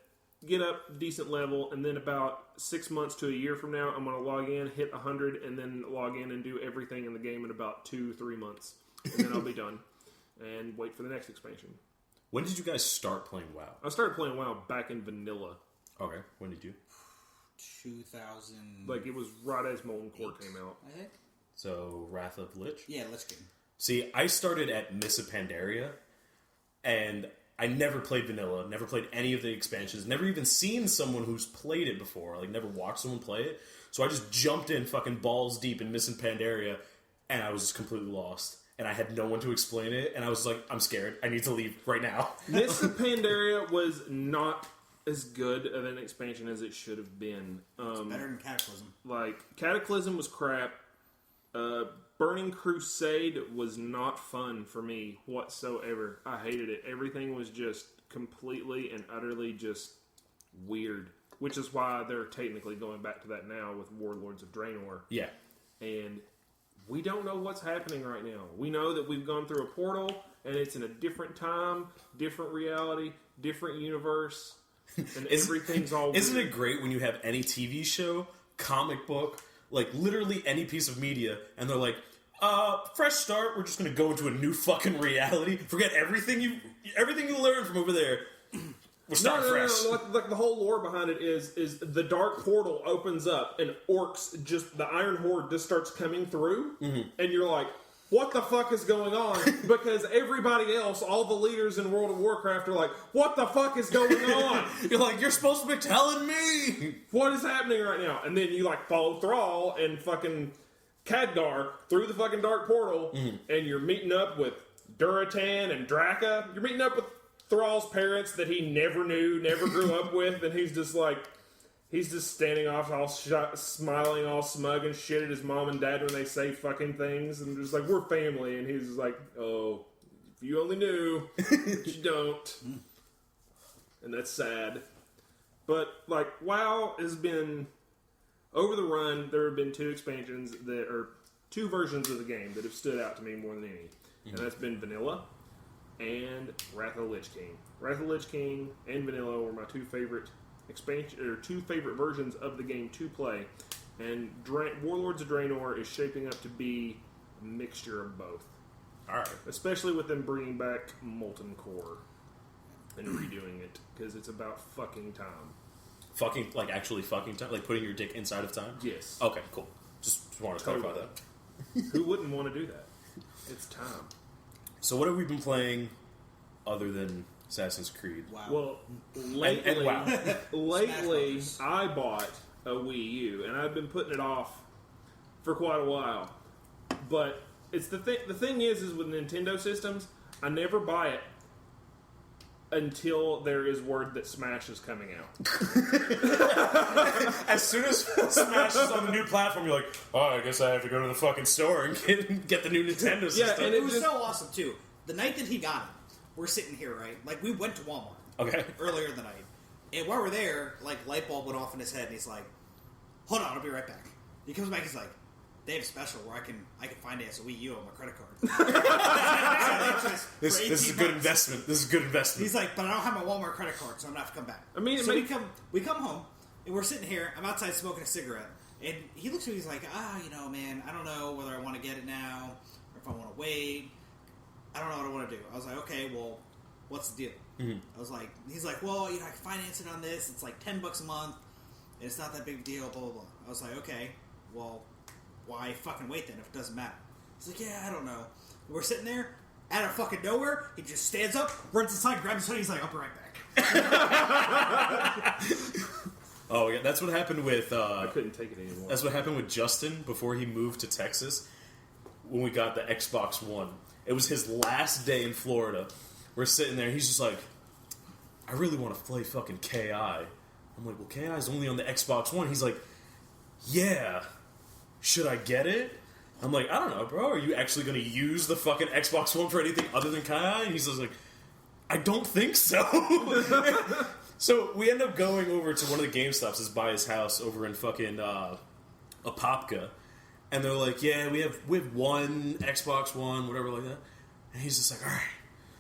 [SPEAKER 1] get up decent level, and then about 6 months to a year from now, I'm going to log in, hit 100, and then log in and do everything in the game in about 2-3 months. And then I'll be done. And wait for the next expansion.
[SPEAKER 2] When did you guys start playing WoW?
[SPEAKER 1] I started playing WoW back in vanilla.
[SPEAKER 2] Okay, when did you?
[SPEAKER 3] 2000.
[SPEAKER 1] Like, it was right as Molten Core came out.
[SPEAKER 3] I think.
[SPEAKER 2] So, Wrath of Lich?
[SPEAKER 3] Yeah, Lich King.
[SPEAKER 2] See, I started at Miss of Pandaria, and I never played vanilla, never played any of the expansions, never even seen someone who's played it before, like, never watched someone play it. So I just jumped in fucking balls deep in Miss of Pandaria, and I was just completely lost. And I had no one to explain it, and I was like, I'm scared. I need to leave right now.
[SPEAKER 1] Miss of Pandaria was not as good of an expansion as it should have been.
[SPEAKER 3] It's better than Cataclysm.
[SPEAKER 1] Like, Cataclysm was crap. Burning Crusade was not fun for me whatsoever. I hated it. Everything was just completely and utterly just weird. Which is why they're technically going back to that now with Warlords of Draenor.
[SPEAKER 2] Yeah.
[SPEAKER 1] And we don't know what's happening right now. We know that we've gone through a portal, and it's in a different time, different reality, different universe, and everything's all weird.
[SPEAKER 2] Isn't it great when you have any TV show, comic book, like literally any piece of media, and they're like, fresh start, we're just going to go into a new fucking reality, forget everything you learned from over there. We'll start fresh.
[SPEAKER 1] No. Like the whole lore behind it is the dark portal opens up and orcs the Iron Horde just starts coming through, and you're like, what the fuck is going on? Because everybody else, all the leaders in World of Warcraft are like, what the fuck is going on?
[SPEAKER 2] You're like, you're supposed to be telling me!
[SPEAKER 1] What is happening right now? And then you like follow Thrall and fucking Khadgar through the fucking dark portal, and you're meeting up with Duratan and Draka. You're meeting up with Thrall's parents that he never knew, never grew up with, and he's just standing off all smiling, all smug and shit at his mom and dad when they say fucking things, and just like, we're family, and he's just like, oh, if you only knew, but you don't. And that's sad. But, like, WoW has been, over the run, there have been 2 expansions that are 2 versions of the game that have stood out to me more than any. And that's been Vanilla and Wrath of the Lich King. Wrath of the Lich King and Vanilla were my 2 favorite expansion, or 2 favorite versions of the game to play. And Warlords of Draenor is shaping up to be a mixture of both.
[SPEAKER 2] Alright.
[SPEAKER 1] Especially with them bringing back Molten Core and redoing it, because it's about fucking time.
[SPEAKER 2] Fucking, like, actually fucking time? Like, putting your dick inside of time?
[SPEAKER 1] Yes.
[SPEAKER 2] Okay, cool. Just want to clarify that.
[SPEAKER 1] Who wouldn't want to do that? It's time.
[SPEAKER 2] So what have we been playing other than Assassin's Creed?
[SPEAKER 3] Wow.
[SPEAKER 1] Well, lately,
[SPEAKER 2] and wow.
[SPEAKER 1] lately I bought a Wii U, and I've been putting it off for quite a while. But it's the thing is with Nintendo systems, I never buy it until there is word that Smash is coming out.
[SPEAKER 2] As soon as Smash is on the new platform, you're like, oh, I guess I have to go to the fucking store and get the new Nintendo system.
[SPEAKER 3] And it was so awesome, too. The night that he got it, we're sitting here, right? Like, we went to Walmart.
[SPEAKER 2] Okay.
[SPEAKER 3] Earlier in the night. And while we're there, like, light bulb went off in his head, and he's like, hold on, I'll be right back. He comes back, he's like, they have a special where I can finance a Wii U on my credit card.
[SPEAKER 2] This is a good investment. This is a good investment.
[SPEAKER 3] He's like, but I don't have my Walmart credit card, so I'm going to have to come back.
[SPEAKER 1] I mean,
[SPEAKER 3] so we come home, and we're sitting here, I'm outside smoking a cigarette, and he looks at me, he's like, man, I don't know whether I want to get it now, or if I want to wait. I don't know what I want to do. I was like, okay, well, what's the deal? Mm-hmm. I was like, he's like, well, I can finance it on this. It's like $10 a month, and it's not that big a deal, blah, blah, blah. I was like, okay, well, why fucking wait then if it doesn't matter? He's like, yeah, I don't know. We're sitting there, out of fucking nowhere, he just stands up, runs inside, grabs his hoodie, he's like, I'll be right back.
[SPEAKER 2] Oh, yeah, that's what happened with...
[SPEAKER 1] I couldn't take it anymore.
[SPEAKER 2] That's what happened with Justin before he moved to Texas when we got the Xbox One. It was his last day in Florida. We're sitting there, he's just like, I really want to play fucking KI. I'm like, well, KI is only on the Xbox One. He's like, yeah, should I get it? I'm like, I don't know, bro. Are you actually going to use the fucking Xbox One for anything other than KI? And he's just like, I don't think so. So we end up going over to one of the GameStops that's by his house over in fucking Apopka. And they're like, yeah, we have one Xbox One, whatever like that. And he's just like, all right.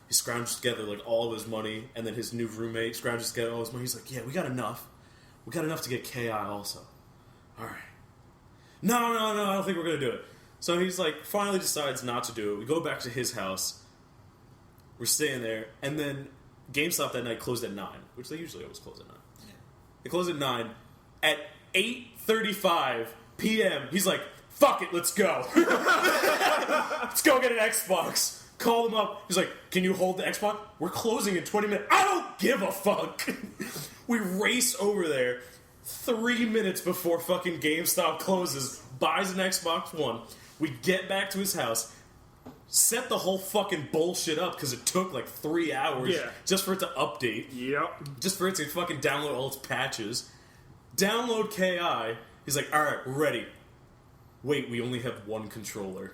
[SPEAKER 2] He scrounges together like all of his money, and then his new roommate scrounges together all his money. He's like, yeah, we got enough. We got enough to get KI also. All right. No, I don't think we're going to do it. So he's like, finally decides not to do it. We go back to his house. We're staying there, and then GameStop that night closed at 9, which they usually always close at 9. Yeah. They closed at 9. At 8:35 p.m., he's like, fuck it, let's go. Let's go get an Xbox. Call him up. He's like, can you hold the Xbox? We're closing in 20 minutes. I don't give a fuck. We race over there 3 minutes before fucking GameStop closes, buys an Xbox One. We get back to his house, set the whole fucking bullshit up because it took like 3 hours just for it to update.
[SPEAKER 1] Yep.
[SPEAKER 2] Just for it to fucking download all its patches. Download KI. He's like, alright, we're ready. Wait, we only have one controller.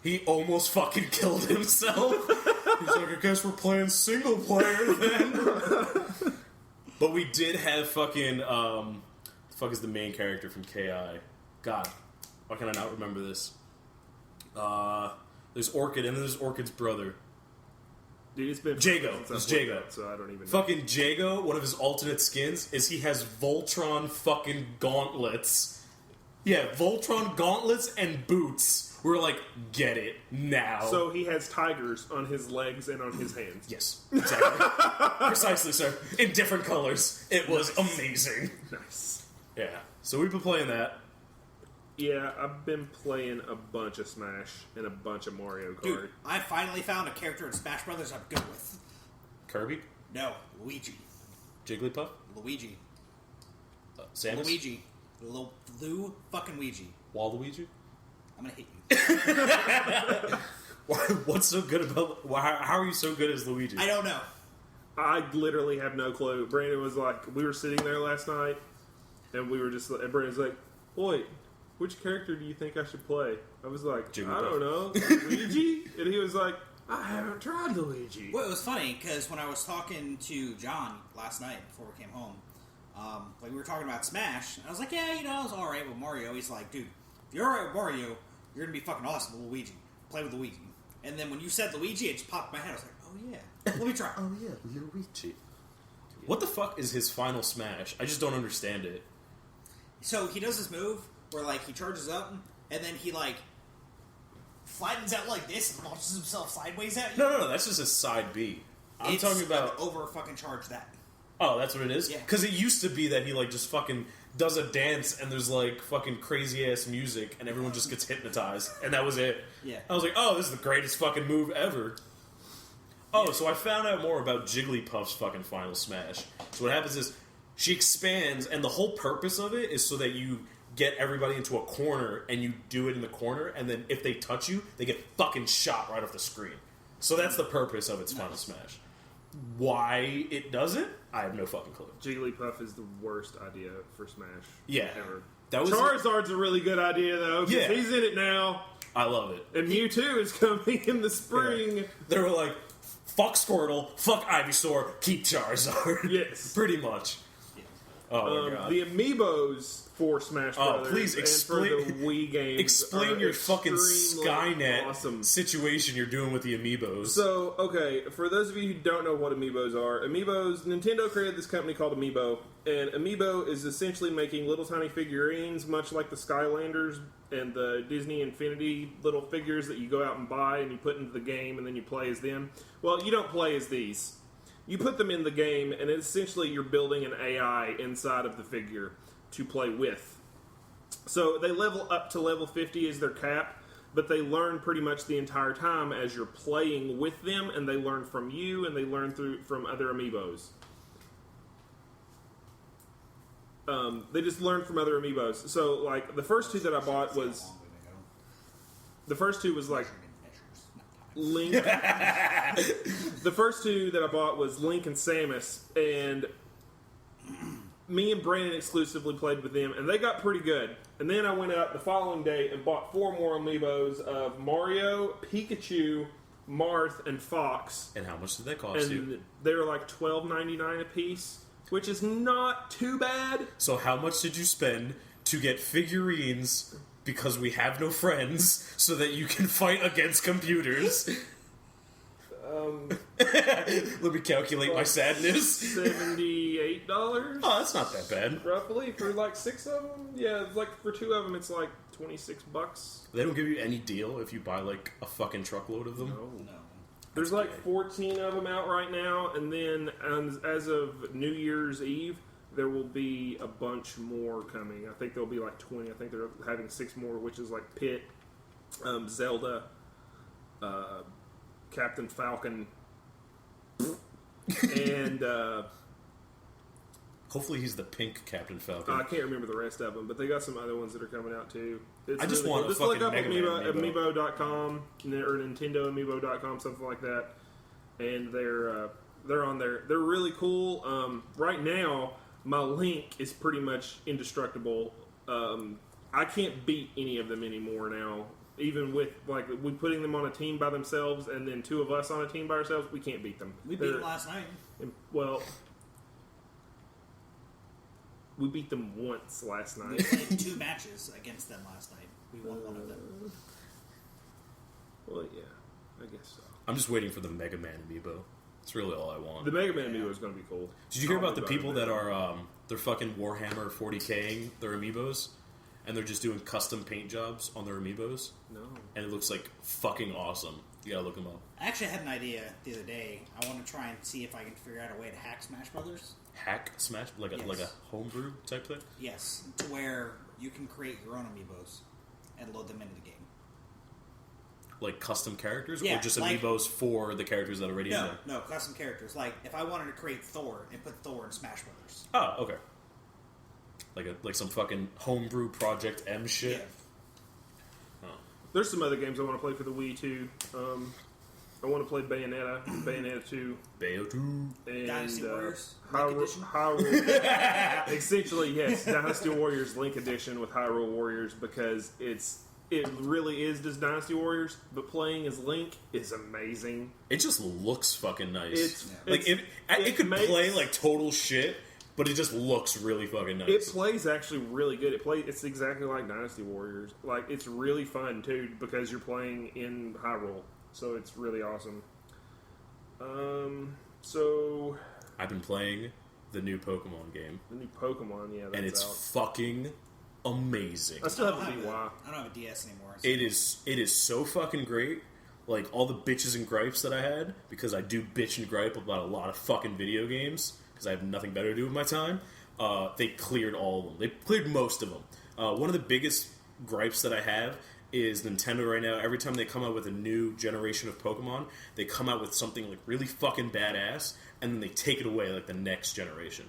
[SPEAKER 2] He almost fucking killed himself. He's like, I guess we're playing single player then. But we did have fucking, the fuck is the main character from KI? God, why can I not remember this? There's Orchid, and then there's Orchid's brother.
[SPEAKER 1] Dude, it's been
[SPEAKER 2] Jago. It's Jago.
[SPEAKER 1] So I don't even know.
[SPEAKER 2] Fucking Jago, one of his alternate skins is he has Voltron fucking gauntlets. Yeah, Voltron gauntlets and boots. We're like, get it now.
[SPEAKER 1] So he has tigers on his legs and on his hands.
[SPEAKER 2] Yes, exactly. Precisely, sir. In different colors. It was amazing.
[SPEAKER 1] Nice.
[SPEAKER 2] Yeah. So we've been playing that.
[SPEAKER 1] Yeah, I've been playing a bunch of Smash and a bunch of Mario Kart.
[SPEAKER 3] Dude, I finally found a character in Smash Brothers I'm good with.
[SPEAKER 2] Kirby?
[SPEAKER 3] No, Luigi.
[SPEAKER 2] Jigglypuff?
[SPEAKER 3] Luigi.
[SPEAKER 2] Samus?
[SPEAKER 3] Luigi. Lou fucking Ouija.
[SPEAKER 2] Waluigi?
[SPEAKER 3] I'm gonna hit you.
[SPEAKER 2] What's so good about... How are you so good as Luigi?
[SPEAKER 3] I don't know.
[SPEAKER 1] I literally have no clue. Brandon was like, we were sitting there last night, and we were just, and Brandon's like, boy, which character do you think I should play? I was like,
[SPEAKER 2] Jigglypuff.
[SPEAKER 1] I don't know, Luigi? And he was like, I haven't tried Luigi.
[SPEAKER 3] Well, it was funny, because when I was talking to John last night before we came home, like we were talking about Smash, and I was like, yeah, you know, I was alright with Mario. He's like, dude, if you're alright with Mario, you're gonna be fucking awesome with Luigi. Play with Luigi. And then when you said Luigi, it just popped in my head. I was like, oh yeah, let me try.
[SPEAKER 2] Oh yeah, Luigi. What the fuck is his final Smash? I just don't understand it.
[SPEAKER 3] So he does this move where like he charges up, and then he like flattens out like this and launches himself sideways at you.
[SPEAKER 2] No, that's just a side B. I'm talking about...
[SPEAKER 3] over fucking charge that.
[SPEAKER 2] Oh, that's what it is?
[SPEAKER 3] Yeah.
[SPEAKER 2] Because it used to be that he, like, just fucking does a dance and there's, like, fucking crazy-ass music and everyone just gets hypnotized. And that was it.
[SPEAKER 3] Yeah.
[SPEAKER 2] I was like, oh, this is the greatest fucking move ever. Oh, so I found out more about Jigglypuff's fucking final smash. So what happens is she expands, and the whole purpose of it is so that you get everybody into a corner and you do it in the corner, and then if they touch you, they get fucking shot right off the screen. So that's the purpose of its final smash. Why it does it, I have no fucking clue.
[SPEAKER 1] Jigglypuff is the worst idea for Smash ever.
[SPEAKER 2] That was
[SPEAKER 1] Charizard's a really good idea, though, because
[SPEAKER 2] Yeah.
[SPEAKER 1] he's in it now.
[SPEAKER 2] I love it.
[SPEAKER 1] And Mewtwo is coming in the spring.
[SPEAKER 2] Yeah. They were like, fuck Squirtle, fuck Ivysaur, keep Charizard.
[SPEAKER 1] Yes.
[SPEAKER 2] Pretty much. Oh my god.
[SPEAKER 1] The amiibos for Smash Brothers
[SPEAKER 2] please explain,
[SPEAKER 1] and for the Wii games
[SPEAKER 2] explain
[SPEAKER 1] are
[SPEAKER 2] your fucking
[SPEAKER 1] extremely
[SPEAKER 2] Skynet
[SPEAKER 1] awesome.
[SPEAKER 2] situation you're doing with the amiibos.
[SPEAKER 1] So, okay, for those of you who don't know what amiibos are, Nintendo created this company called Amiibo, and Amiibo is essentially making little tiny figurines, much like the Skylanders and the Disney Infinity little figures that you go out and buy and you put into the game and then you play as them. Well, you don't play as these. You put them in the game, and essentially you're building an AI inside of the figure to play with. So they level up to level 50 as their cap, but they learn pretty much the entire time as you're playing with them, and they learn from you, and they learn from other amiibos. They just learn from other amiibos. So, like, the first two that I bought was... The first two was, like, Link. The first two that I bought was Link and Samus, and me and Brandon exclusively played with them, and they got pretty good. And then I went out the following day and bought 4 more amiibos of Mario, Pikachu, Marth, and Fox.
[SPEAKER 2] And how much did that cost you?
[SPEAKER 1] And they were like $12.99 a piece, which is not too bad.
[SPEAKER 2] So how much did you spend to get figurines because we have no friends so that you can fight against computers? Let me calculate my sadness.
[SPEAKER 1] $78.
[SPEAKER 2] Oh, that's not that bad.
[SPEAKER 1] Roughly, for like 6 of them? Yeah, like for 2 of them, it's like $26.
[SPEAKER 2] They don't give you any deal if you buy like a fucking truckload of them?
[SPEAKER 3] No.
[SPEAKER 1] There's like 14 of them out right now, and then as of New Year's Eve, there will be a bunch more coming. I think there'll be like 20. I think they're having 6 more, which is like Pit, Zelda, Captain Falcon, and
[SPEAKER 2] Hopefully he's the pink Captain Falcon.
[SPEAKER 1] I can't remember the rest of them, but they got some other ones that are coming out too.
[SPEAKER 2] I just want a fucking
[SPEAKER 1] look up
[SPEAKER 2] Mega Man amiibo.
[SPEAKER 1] Amiibo.com or NintendoAmiibo.com, something like that, and they're on there. They're really cool. Right now, my Link is pretty much indestructible. I can't beat any of them anymore now. Even with, like, we putting them on a team by themselves and then 2 of us on a team by ourselves, we can't beat them.
[SPEAKER 3] We beat them last night.
[SPEAKER 1] Well, we beat them once last night.
[SPEAKER 3] We played 2 matches against them last night. We won one of them.
[SPEAKER 1] Well, yeah, I guess so.
[SPEAKER 2] I'm just waiting for the Mega Man amiibo. That's really all I want.
[SPEAKER 1] The Mega Man amiibo is going to be cool.
[SPEAKER 2] Did you hear about the people that are they're fucking Warhammer 40K'ing their amiibos? And they're just doing custom paint jobs on their amiibos?
[SPEAKER 1] No.
[SPEAKER 2] And it looks like fucking awesome. You gotta look them up.
[SPEAKER 3] I actually had an idea the other day. I want to try and see if I can figure out a way to hack Smash Brothers.
[SPEAKER 2] hack Smash, like a homebrew type thing?
[SPEAKER 3] Yes, to where you can create your own amiibos and load them into the game.
[SPEAKER 2] Like custom characters,
[SPEAKER 3] Yeah,
[SPEAKER 2] or just
[SPEAKER 3] like,
[SPEAKER 2] amiibos for the characters that are already in there?
[SPEAKER 3] No, custom characters. Like if I wanted to create Thor and put Thor in Smash Brothers.
[SPEAKER 2] Oh, okay. Like some fucking homebrew Project M shit.
[SPEAKER 3] Yeah.
[SPEAKER 2] Oh.
[SPEAKER 1] There's some other games I want to play for the Wii too. I want to play Bayonetta 2.
[SPEAKER 2] Bayo 2.
[SPEAKER 1] And
[SPEAKER 3] Dynasty Warriors Link Edition.
[SPEAKER 1] Hyrule, essentially, yes, Dynasty Warriors Link Edition with Hyrule Warriors, because it really is just Dynasty Warriors, but playing as Link is amazing.
[SPEAKER 2] It just looks fucking nice. It could
[SPEAKER 1] makes,
[SPEAKER 2] play like total shit, but it just looks really fucking nice.
[SPEAKER 1] It plays actually really good. It's exactly like Dynasty Warriors. Like, it's really fun too because you're playing in Hyrule, so it's really awesome. So
[SPEAKER 2] I've been playing the new Pokemon game.
[SPEAKER 1] The new Pokemon, yeah, that's
[SPEAKER 2] and it's
[SPEAKER 1] out.
[SPEAKER 2] fucking amazing.
[SPEAKER 1] I still have a DY.
[SPEAKER 3] I don't have a DS anymore.
[SPEAKER 2] So. It is so fucking great. Like, all the bitches and gripes that I had, because I do bitch and gripe about a lot of fucking video games, because I have nothing better to do with my time, they cleared all of them. They cleared most of them. One of the biggest gripes that I have is Nintendo right now. Every time they come out with a new generation of Pokemon, they come out with something like really fucking badass, and then they take it away like the next generation.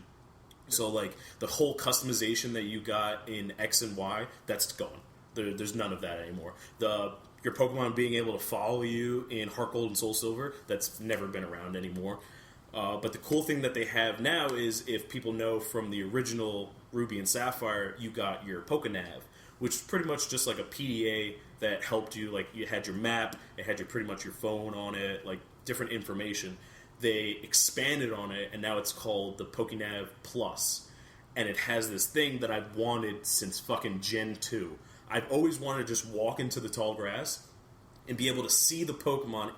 [SPEAKER 2] So, like, the whole customization that you got in X and Y, that's gone. There's none of that anymore. Your Pokemon being able to follow you in Heart Gold and Soul Silver, that's never been around anymore. But the cool thing that they have now is, if people know from the original Ruby and Sapphire, you got your Pokenav, which is pretty much just like a PDA that helped you. Like, you had your map, it had pretty much your phone on it, like different information. They expanded on it, and now it's called the Pokenav Plus. And it has this thing that I've wanted since fucking Gen 2. I've always wanted to just walk into the tall grass and be able to see the Pokemon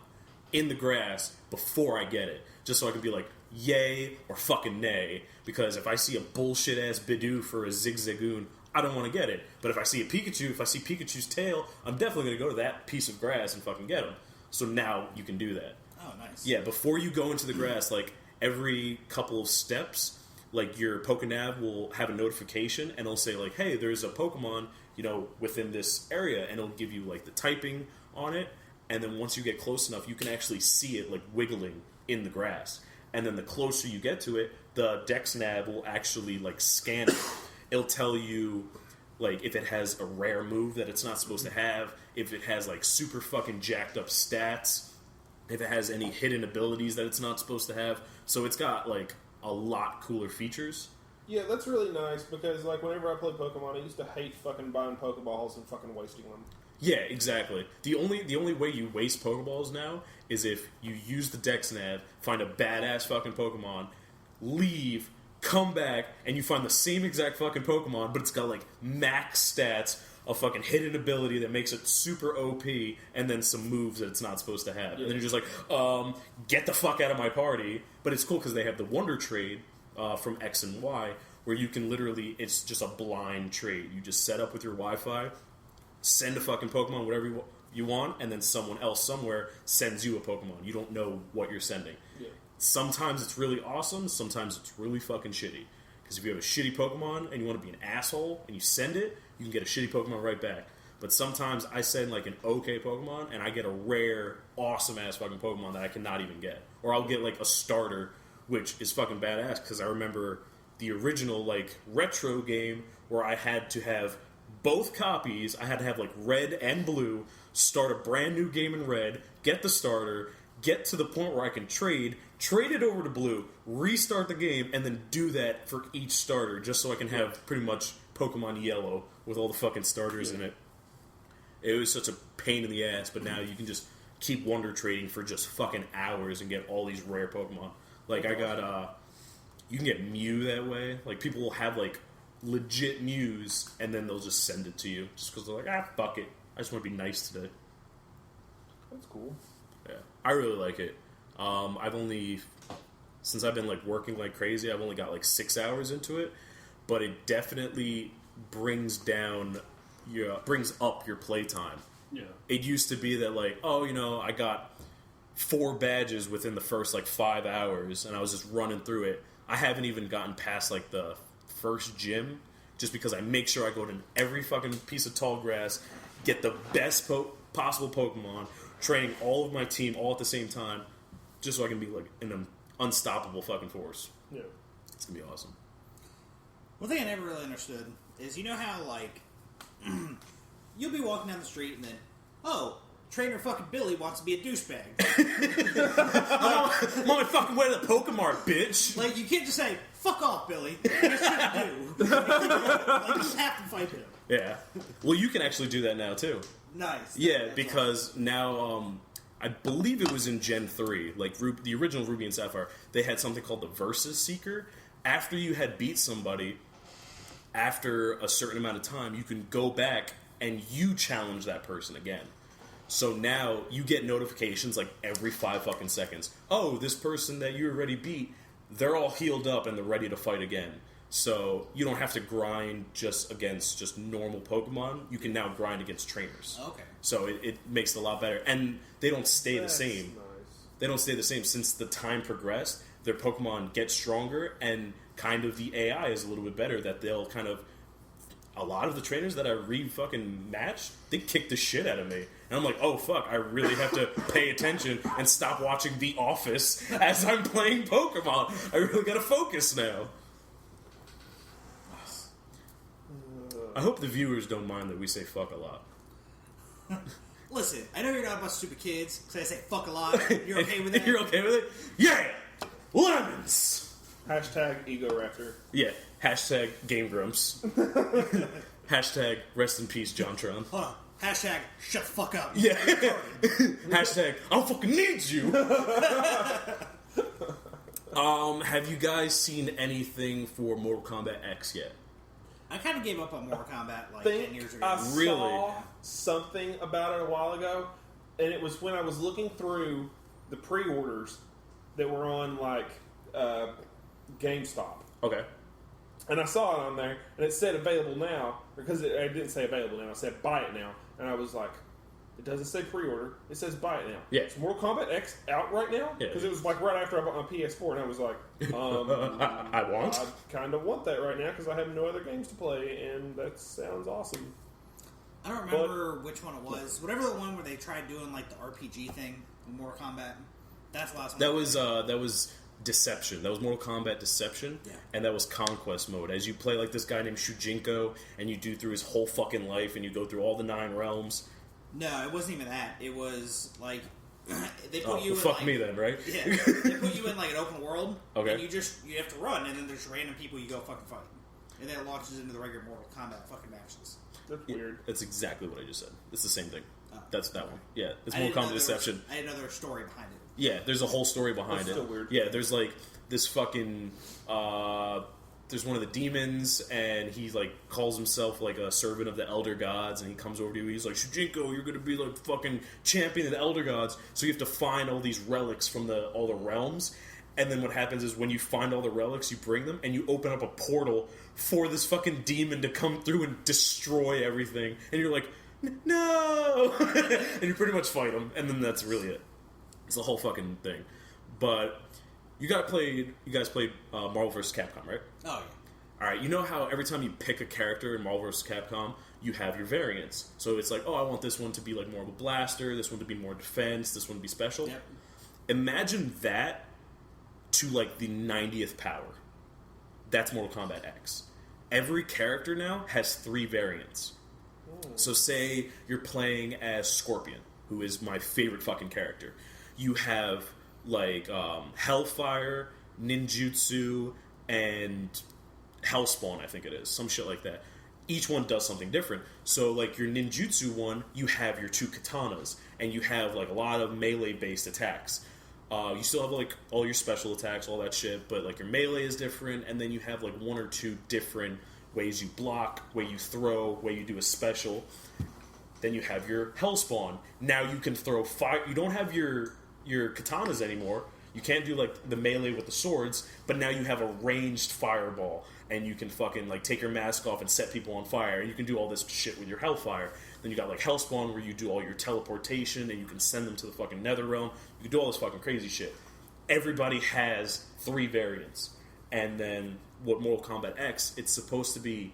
[SPEAKER 2] in the grass before I get it. Just so I can be like, yay or fucking nay. Because if I see a bullshit-ass Bidoof for a Zigzagoon, I don't want to get it. But if I see a Pikachu, if I see Pikachu's tail, I'm definitely going to go to that piece of grass and fucking get him. So now you can do that.
[SPEAKER 3] Oh, nice.
[SPEAKER 2] Yeah, before you go into the grass, like, every couple of steps, like, your Pokenav will have a notification, and it'll say, like, hey, there's a Pokemon, within this area, and it'll give you, like, the typing on it, and then once you get close enough, you can actually see it, like, wiggling in the grass. And then the closer you get to it, the Dex Nav will actually, like, scan it. It'll tell you, like, if it has a rare move that it's not supposed to have, if it has, like, super fucking jacked up stats, if it has any hidden abilities that it's not supposed to have. So it's got, like, a lot cooler features.
[SPEAKER 1] Yeah, that's really nice, because, like, whenever I played Pokemon, I used to hate fucking buying Pokeballs and fucking wasting them.
[SPEAKER 2] Yeah, exactly. The only way you waste Pokeballs now is if you use the Dex Nav, find a badass fucking Pokemon, leave, come back, and you find the same exact fucking Pokemon, but it's got, like, max stats, a fucking hidden ability that makes it super OP, and then some moves that it's not supposed to have. Yeah. And then you're just like, get the fuck out of my party. But it's cool because they have the Wonder Trade from X and Y, where you can literally, it's just a blind trade. You just set up with your Wi-Fi, send a fucking Pokemon, whatever you want, and then someone else somewhere sends you a Pokemon. You don't know what you're sending. Yeah. Sometimes it's really awesome, sometimes it's really fucking shitty. Because if you have a shitty Pokemon and you want to be an asshole and you send it, you can get a shitty Pokemon right back. But sometimes I send, like, an okay Pokemon and I get a rare, awesome-ass fucking Pokemon that I cannot even get. Or I'll get, like, a starter, which is fucking badass, because I remember the original, like, retro game where I had to have both copies. I had to have, like, red and blue, start a brand new game in red, get the starter, get to the point where I can trade it over to blue, restart the game, and then do that for each starter, just so I can have pretty much Pokemon Yellow with all the fucking starters in it. It was such a pain in the ass, but now you can just keep Wonder Trading for just fucking hours and get all these rare Pokemon. Like, I got, you can get Mew that way. Like, people will have, like, legit Mews, and then they'll just send it to you, just because they're like, fuck it. I just want to be nice today.
[SPEAKER 1] That's cool.
[SPEAKER 2] Yeah, I really like it. Since I've been, like, working like crazy, I've only got, like, 6 hours into it, but it definitely brings up your playtime.
[SPEAKER 1] Yeah.
[SPEAKER 2] It used to be that, like, I got 4 badges within the first, like, 5 hours, and I was just running through it. I haven't even gotten past like the first gym, just because I make sure I go to every fucking piece of tall grass, get the best possible Pokemon, training all of my team all at the same time, just so I can be like an unstoppable fucking force.
[SPEAKER 1] Yeah.
[SPEAKER 2] It's gonna be awesome.
[SPEAKER 3] One thing I never really understood is, you know how, like, you'll be walking down the street and then, oh, trainer fucking Billy wants to be a douchebag.
[SPEAKER 2] I'm on my fucking way to the Pokemart, bitch!
[SPEAKER 3] Like, you can't just say, fuck off, Billy. You shouldn't do. Like, you have to fight him.
[SPEAKER 2] Yeah. Well, you can actually do that now, too.
[SPEAKER 3] Nice.
[SPEAKER 2] Yeah, because now, I believe it was in Gen 3, like the original Ruby and Sapphire, they had something called the Versus Seeker. After you had beat somebody, after a certain amount of time, you can go back and you challenge that person again. So now you get notifications like every 5 fucking seconds. Oh, this person that you already beat, they're all healed up and they're ready to fight again. So you don't have to grind just against just normal Pokemon. You can now grind against trainers.
[SPEAKER 3] Okay.
[SPEAKER 2] So it makes it a lot better. And they don't stay the same.
[SPEAKER 1] Nice.
[SPEAKER 2] They don't stay the same. Since the time progressed, their Pokemon get stronger, and kind of the AI is a little bit better, that they'll kind of... A lot of the trainers that I re-fucking matched, they kick the shit out of me. And I'm like, oh fuck, I really have to pay attention and stop watching The Office as I'm playing Pokemon. I really gotta focus now. I hope the viewers don't mind that we say fuck a lot.
[SPEAKER 3] Listen, I know you're not a bunch of stupid kids, because I say fuck a lot. You're okay with that?
[SPEAKER 2] You're okay with it? Yeah! Lemons!
[SPEAKER 1] Hashtag Ego Raptor.
[SPEAKER 2] Yeah. Hashtag Game Grumps. Hashtag Rest in Peace, JonTron.
[SPEAKER 3] Hold on. Hashtag shut the fuck up.
[SPEAKER 2] Yeah. Hashtag I don't fucking need you. Have you guys seen anything for Mortal Kombat X yet?
[SPEAKER 3] I kind of gave up on Mortal Kombat like
[SPEAKER 1] think
[SPEAKER 3] 10 years ago.
[SPEAKER 1] I
[SPEAKER 2] Really?
[SPEAKER 1] saw something about it a while ago, and it was when I was looking through the pre-orders that were on like GameStop,
[SPEAKER 2] Okay.
[SPEAKER 1] and I saw it on there, and it said available now, because it didn't say available now, it said buy it now, and I was like, it doesn't say pre-order, it says buy it now.
[SPEAKER 2] Yeah.
[SPEAKER 1] Is Mortal Kombat X out right now?
[SPEAKER 2] Yeah.
[SPEAKER 1] Because it was like right after I bought my PS4, and I was like,
[SPEAKER 2] I want.
[SPEAKER 1] I kind of want that right now because I have no other games to play, and that sounds awesome.
[SPEAKER 3] I don't remember which one it was. Whatever the one where they tried doing like the RPG thing in Mortal Kombat. That's the last one.
[SPEAKER 2] That was Deception. That was Mortal Kombat Deception.
[SPEAKER 3] Yeah.
[SPEAKER 2] And that was Conquest mode. As you play like this guy named Shujinko, and you do through his whole fucking life, and you go through all the 9 realms.
[SPEAKER 3] No, it wasn't even that. It was like they put you in
[SPEAKER 2] fuck
[SPEAKER 3] like,
[SPEAKER 2] me then, right?
[SPEAKER 3] Yeah, they put you in like an open world.
[SPEAKER 2] Okay.
[SPEAKER 3] And you have to run, and then there's random people you go fucking fight, and then it launches into the regular Mortal Kombat fucking matches.
[SPEAKER 1] That's weird.
[SPEAKER 2] That's exactly what I just said. It's the same thing.
[SPEAKER 3] Oh.
[SPEAKER 2] That's that one. Yeah, it's
[SPEAKER 3] I
[SPEAKER 2] Mortal
[SPEAKER 3] didn't know
[SPEAKER 2] Kombat Deception.
[SPEAKER 3] I didn't know there was a story behind it.
[SPEAKER 2] Yeah, there's a whole story behind
[SPEAKER 1] That's
[SPEAKER 2] it.
[SPEAKER 1] still weird.
[SPEAKER 2] Yeah, there's like this fucking there's one of the demons, and he like calls himself like a servant of the Elder Gods, and he comes over to you. He's like, Shujinko, you're gonna be like fucking champion of the Elder Gods. So you have to find all these relics from all the realms. And then what happens is when you find all the relics, you bring them, and you open up a portal for this fucking demon to come through and destroy everything. And you're like, no! And you pretty much fight him, and then that's really it. It's the whole fucking thing. But you guys played Marvel vs. Capcom, right?
[SPEAKER 3] Oh yeah.
[SPEAKER 2] Alright, you know how every time you pick a character in Marvel vs. Capcom, you have your variants. So it's like, oh, I want this one to be like more of a blaster, this one to be more defense, this one to be special.
[SPEAKER 3] Yep.
[SPEAKER 2] Imagine that to like the 90th power. That's Mortal Kombat X. Every character now has 3 variants. So say you're playing as Scorpion, who is my favorite fucking character. You have like Hellfire, Ninjutsu, and Hellspawn, I think it is. Some shit like that. Each one does something different. So like your Ninjutsu one, you have your 2 katanas, and you have like a lot of melee-based attacks. You still have like all your special attacks, all that shit, but like your melee is different, and then you have like 1 or 2 different ways you block, way you throw, way you do a special. Then you have your Hellspawn. Now you can throw fire. You don't have your katanas anymore. You can't do like the melee with the swords, but now you have a ranged fireball, and you can fucking like take your mask off and set people on fire. And you can do all this shit with your Hellfire. Then you got like Hellspawn, where you do all your teleportation and you can send them to the fucking Nether Realm. You can do all this fucking crazy shit. Everybody has 3 variants, and then what Mortal Kombat X, it's supposed to be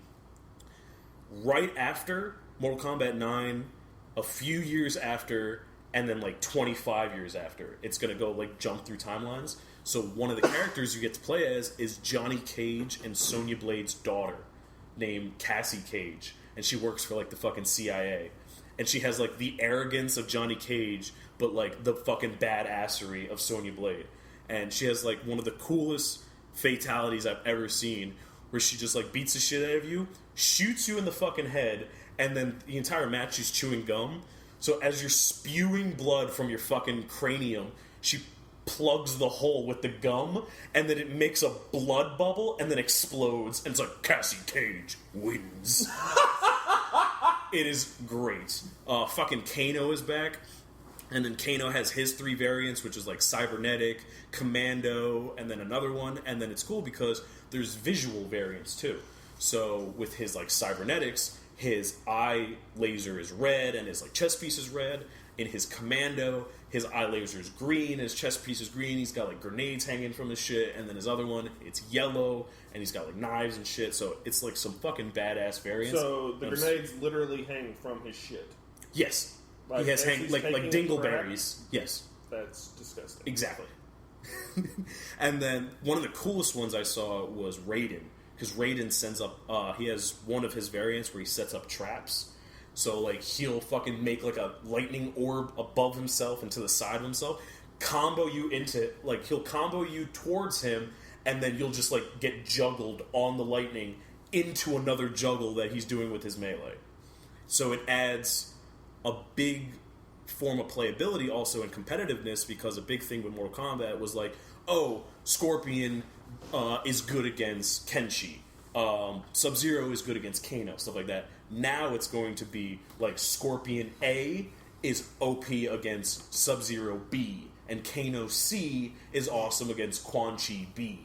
[SPEAKER 2] right after Mortal Kombat 9, a few years after, and then like 25 years after. It's going to go like jump through timelines. So one of the characters you get to play as is Johnny Cage and Sonya Blade's daughter, named Cassie Cage, and she works for like the fucking CIA. And she has like the arrogance of Johnny Cage, but like the fucking badassery of Sonya Blade. And she has like one of the coolest fatalities I've ever seen, where she just like beats the shit out of you, shoots you in the fucking head, and then the entire match she's chewing gum. So as you're spewing blood from your fucking cranium, she plugs the hole with the gum, and then it makes a blood bubble and then explodes, and it's like Cassie Cage wins. It is great. Fucking Kano is back, and then Kano has his 3 variants, which is like Cybernetic, Commando, and then another one. And then it's cool because there's visual variants too. So with his like Cybernetics, his eye laser is red and his like chest piece is red. In his Commando, his eye laser is green, his chest piece is green. He's got like grenades hanging from his shit. And then his other one, it's yellow, and he's got like knives and shit. So it's like some fucking badass variants.
[SPEAKER 1] So the grenades literally hang from his shit.
[SPEAKER 2] Yes.
[SPEAKER 1] Like,
[SPEAKER 2] he has like dingleberries.
[SPEAKER 1] Crap?
[SPEAKER 2] Yes.
[SPEAKER 1] That's disgusting.
[SPEAKER 2] Exactly. And then one of the coolest ones I saw was Raiden, because Raiden sends up. He has one of his variants where he sets up traps. So like he'll fucking make like a lightning orb above himself and to the side of himself, combo you into like he'll combo you towards him, and then you'll just like get juggled on the lightning into another juggle that he's doing with his melee. So it adds a big form of playability also in competitiveness, because a big thing with Mortal Kombat was like, oh, Scorpion is good against Kenshi. Sub-Zero is good against Kano, stuff like that. Now it's going to be like Scorpion A is OP against Sub-Zero B, and Kano C is awesome against Quan Chi B.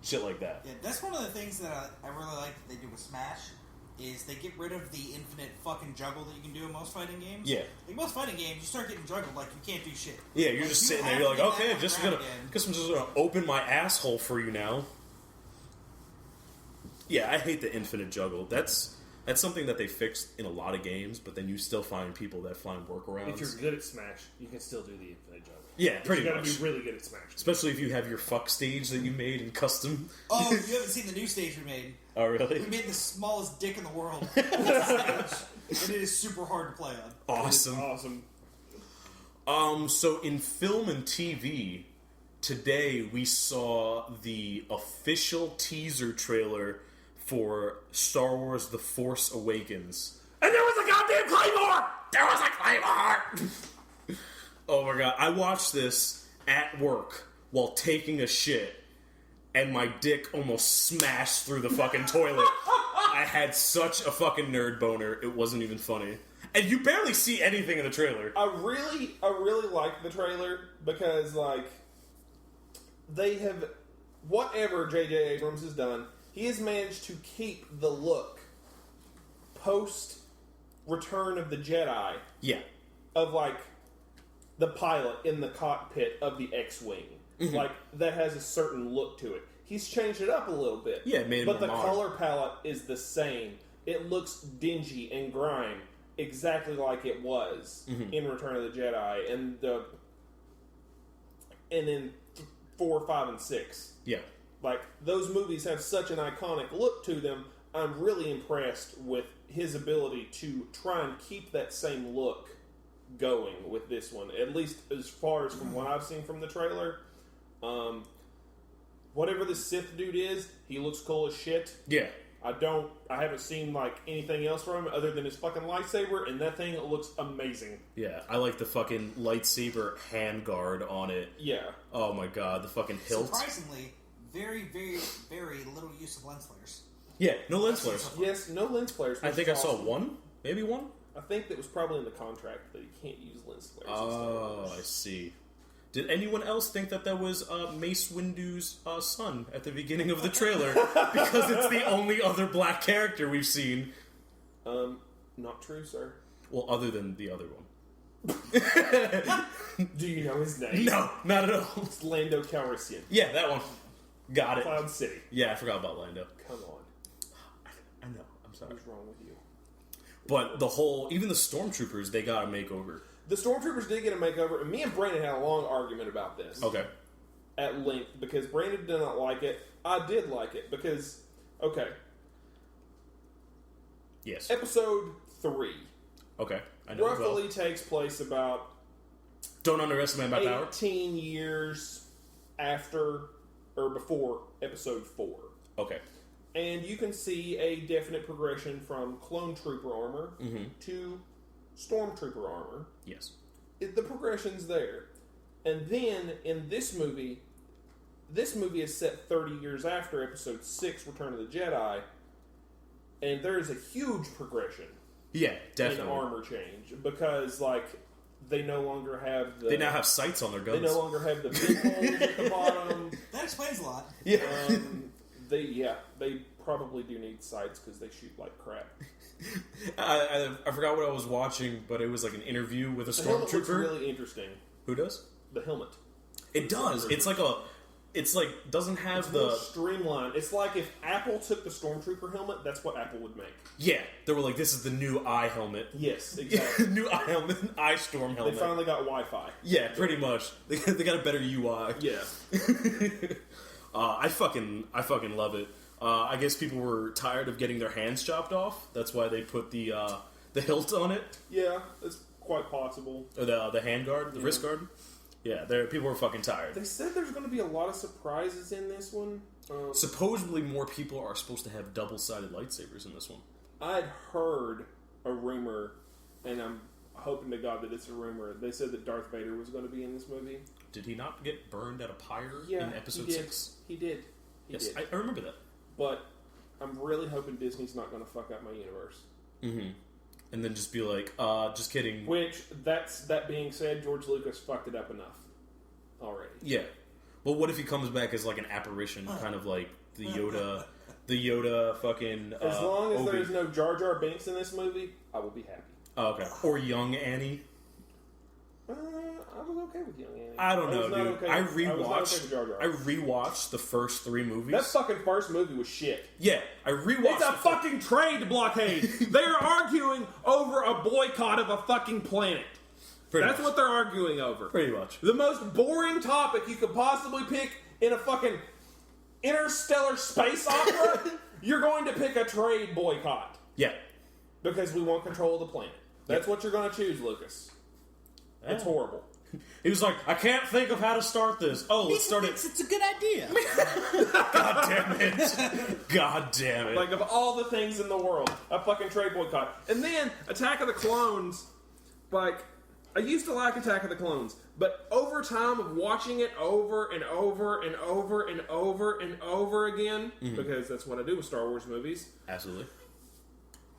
[SPEAKER 2] Shit like that.
[SPEAKER 3] Yeah, that's one of the things that I really like that they do with Smash, is they get rid of the infinite fucking juggle that you can do in most fighting games.
[SPEAKER 2] Yeah.
[SPEAKER 3] Like most fighting games, you start getting juggled like you can't do shit.
[SPEAKER 2] Yeah, you're
[SPEAKER 3] like,
[SPEAKER 2] just
[SPEAKER 3] you
[SPEAKER 2] sitting there, you're like, okay, guess I'm just gonna open my asshole for you now. Yeah, I hate the infinite juggle. That's something that they fixed in a lot of games, but then you still find people that find workarounds.
[SPEAKER 1] If you're good at Smash, you can still do the infinite juggle.
[SPEAKER 2] Yeah, pretty much.
[SPEAKER 1] You gotta be really good at Smash.
[SPEAKER 2] Especially if you have your fuck stage that you made in custom.
[SPEAKER 3] Oh, you haven't seen the new stage we made.
[SPEAKER 2] Oh, really?
[SPEAKER 3] We made the smallest dick in the world. And it is super hard to play on.
[SPEAKER 2] Awesome.
[SPEAKER 1] Awesome.
[SPEAKER 2] So in film and TV, today we saw the official teaser trailer for Star Wars The Force Awakens. And there was a goddamn Claymore! There was a Claymore! Oh my god, I watched this at work while taking a shit, and my dick almost smashed through the fucking toilet. I had such a fucking nerd boner, it wasn't even funny. And you barely see anything in the trailer.
[SPEAKER 1] I really like the trailer because, like, they have, whatever J.J. Abrams has done, he has managed to keep the look post Return of the Jedi.
[SPEAKER 2] Yeah.
[SPEAKER 1] Of, like, the pilot in the cockpit of the X-Wing. Mm-hmm. Like, that has a certain look to it. He's changed it up a little bit.
[SPEAKER 2] Yeah, made it
[SPEAKER 1] but
[SPEAKER 2] more
[SPEAKER 1] the
[SPEAKER 2] modern.
[SPEAKER 1] color palette is the same. It looks dingy and grime, exactly like it was in Return of the Jedi, and in 4, 5, and 6.
[SPEAKER 2] Yeah.
[SPEAKER 1] Like, those movies have such an iconic look to them. I'm really impressed with his ability to try and keep that same look going with this one, at least as far as from what I've seen from the trailer. Whatever this Sith dude is, he looks cool as shit.
[SPEAKER 2] Yeah.
[SPEAKER 1] I haven't seen, like, anything else from him other than his fucking lightsaber, and that thing looks amazing.
[SPEAKER 2] Yeah, I like the fucking lightsaber handguard on it.
[SPEAKER 1] Yeah.
[SPEAKER 2] Oh my god, the fucking hilt.
[SPEAKER 3] Surprisingly, very, very, very little use of lens flares.
[SPEAKER 2] Yeah, no lens flares.
[SPEAKER 1] Yes, no lens flares.
[SPEAKER 2] I think I saw one. Maybe one?
[SPEAKER 1] I think that was probably in the contract that he can't use lens flares.
[SPEAKER 2] Oh, I see. Did anyone else think that was Mace Windu's son at the beginning of the trailer? Because it's the only other black character we've seen.
[SPEAKER 1] Not true, sir.
[SPEAKER 2] Well, other than the other one.
[SPEAKER 1] Do you know his name?
[SPEAKER 2] No, not at all.
[SPEAKER 1] It's Lando Calrissian.
[SPEAKER 2] Yeah, that one. Got it.
[SPEAKER 1] Cloud City.
[SPEAKER 2] Yeah, I forgot about Lando.
[SPEAKER 1] Come on.
[SPEAKER 2] I know. I'm sorry.
[SPEAKER 1] What's wrong with you?
[SPEAKER 2] But even the stormtroopers, they got a makeover.
[SPEAKER 1] The stormtroopers did get a makeover, and me and Brandon had a long argument about this.
[SPEAKER 2] Okay.
[SPEAKER 1] At length, because Brandon did not like it. I did like it, because, okay.
[SPEAKER 2] Yes.
[SPEAKER 1] Episode 3.
[SPEAKER 2] Okay. I know
[SPEAKER 1] roughly takes place about...
[SPEAKER 2] Don't underestimate my power.
[SPEAKER 1] 18 years after, or before, episode 4.
[SPEAKER 2] Okay.
[SPEAKER 1] And you can see a definite progression from clone trooper armor to stormtrooper armor.
[SPEAKER 2] Yes.
[SPEAKER 1] The progression's there. And then, in this movie is set 30 years after episode 6, Return of the Jedi, and there is a huge progression.
[SPEAKER 2] Yeah, definitely.
[SPEAKER 1] In armor change. Because, like, they no longer have the...
[SPEAKER 2] They now have sights on their guns.
[SPEAKER 1] They no longer have the big holes at the bottom.
[SPEAKER 3] That explains a lot.
[SPEAKER 2] Yeah.
[SPEAKER 1] They probably do need sights because they shoot like crap.
[SPEAKER 2] I forgot what I was watching, but it was like an interview with a
[SPEAKER 1] The helmet looks
[SPEAKER 2] stormtrooper.
[SPEAKER 1] really interesting.
[SPEAKER 2] Who does?
[SPEAKER 1] The helmet.
[SPEAKER 2] It does. It's like doesn't have
[SPEAKER 1] It's more streamlined. It's like if Apple took the stormtrooper helmet, that's what Apple would make.
[SPEAKER 2] Yeah, they were like, this is the new eye helmet.
[SPEAKER 1] Yes, exactly.
[SPEAKER 2] New eye helmet, eye storm helmet.
[SPEAKER 1] They finally got Wi-Fi.
[SPEAKER 2] Yeah, pretty much. They got a better UI.
[SPEAKER 1] Yeah.
[SPEAKER 2] I fucking love it. I guess people were tired of getting their hands chopped off. That's why they put the hilt on it.
[SPEAKER 1] Yeah, that's quite possible.
[SPEAKER 2] Or the hand guard, the wrist guard. Yeah, people were fucking tired.
[SPEAKER 1] They said there's going to be a lot of surprises in this one.
[SPEAKER 2] Supposedly more people are supposed to have double-sided lightsabers in this one.
[SPEAKER 1] I'd heard a rumor, and I'm hoping to God that it's a rumor. They said that Darth Vader was going to be in this movie.
[SPEAKER 2] Did he not get burned at a pyre in episode 6?
[SPEAKER 1] He did.
[SPEAKER 2] Yes, I remember that.
[SPEAKER 1] But I'm really hoping Disney's not going to fuck up my universe.
[SPEAKER 2] Mm-hmm. And then just be like, just kidding.
[SPEAKER 1] Which, that being said, George Lucas fucked it up enough already.
[SPEAKER 2] Yeah. Well, what if he comes back as like an apparition, kind of like the Yoda fucking...
[SPEAKER 1] as long as
[SPEAKER 2] Obi.
[SPEAKER 1] there's no Jar Jar Binks in this movie, I will be happy.
[SPEAKER 2] Oh, okay. Or young Annie.
[SPEAKER 1] I was okay with young Annie.
[SPEAKER 2] I don't know, dude.
[SPEAKER 1] Okay.
[SPEAKER 2] I
[SPEAKER 1] was not okay with Jar Jar.
[SPEAKER 2] rewatched the first 3 movies.
[SPEAKER 1] That fucking first movie was shit.
[SPEAKER 2] Yeah, I rewatched.
[SPEAKER 1] It's a fucking trade blockade. They're arguing over a boycott of a fucking planet. That's what they're arguing over.
[SPEAKER 2] Pretty much.
[SPEAKER 1] The most boring topic you could possibly pick in a fucking interstellar space opera. You're going to pick a trade boycott.
[SPEAKER 2] Yeah.
[SPEAKER 1] Because we want control of the planet. That's what you're going to choose, Lucas. It's horrible.
[SPEAKER 2] He was like, I can't think of how to start this. Oh, let's start it.
[SPEAKER 3] It's a good idea.
[SPEAKER 2] God damn it. God damn it.
[SPEAKER 1] Like, of all the things in the world, a fucking trade boycott. And then, Attack of the Clones, like, I used to like Attack of the Clones, but over time of watching it over and over and over and over and over again, because that's what I do with Star Wars movies.
[SPEAKER 2] Absolutely.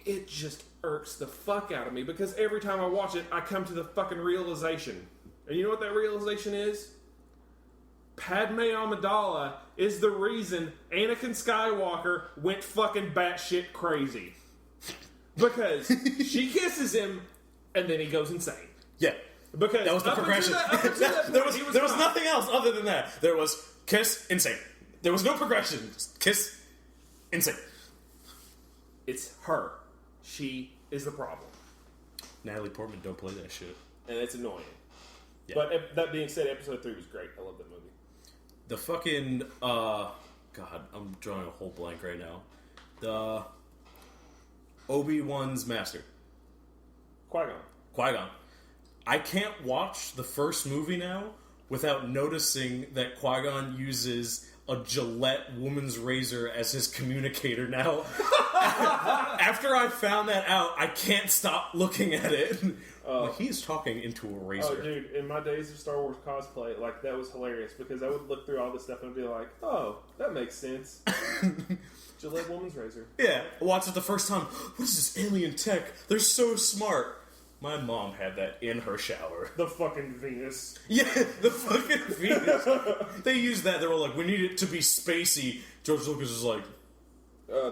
[SPEAKER 1] It just irks the fuck out of me, because every time I watch it, I come to the fucking realization. And you know what that realization is? Padme Amidala is the reason Anakin Skywalker went fucking batshit crazy. Because she kisses him, and then he goes insane.
[SPEAKER 2] Yeah.
[SPEAKER 1] Because
[SPEAKER 2] that was the progression. There was nothing else other than that. There was kiss, insane. There was no progression. Just kiss, insane.
[SPEAKER 1] It's her. She is the problem.
[SPEAKER 2] Natalie Portman, don't play that shit.
[SPEAKER 1] And it's annoying.
[SPEAKER 2] Yeah.
[SPEAKER 1] But that being said, episode 3 was great. I love that movie.
[SPEAKER 2] The fucking, God, I'm drawing a whole blank right now. The Obi-Wan's master. Qui-Gon. I can't watch the first movie now without noticing that Qui-Gon uses a Gillette woman's razor as his communicator now. After I found that out, I can't stop looking at it. He's talking into a razor.
[SPEAKER 1] Oh, dude, in my days of Star Wars cosplay, like, that was hilarious, because I would look through all this stuff and be like, oh, that makes sense. Gillette woman's razor.
[SPEAKER 2] Yeah, I watched it the first time. What is this alien tech? They're so smart. My mom had that in her shower.
[SPEAKER 1] The fucking Venus.
[SPEAKER 2] Yeah, the fucking Venus. They used that. They were like, we need it to be spacey. George Lucas was like...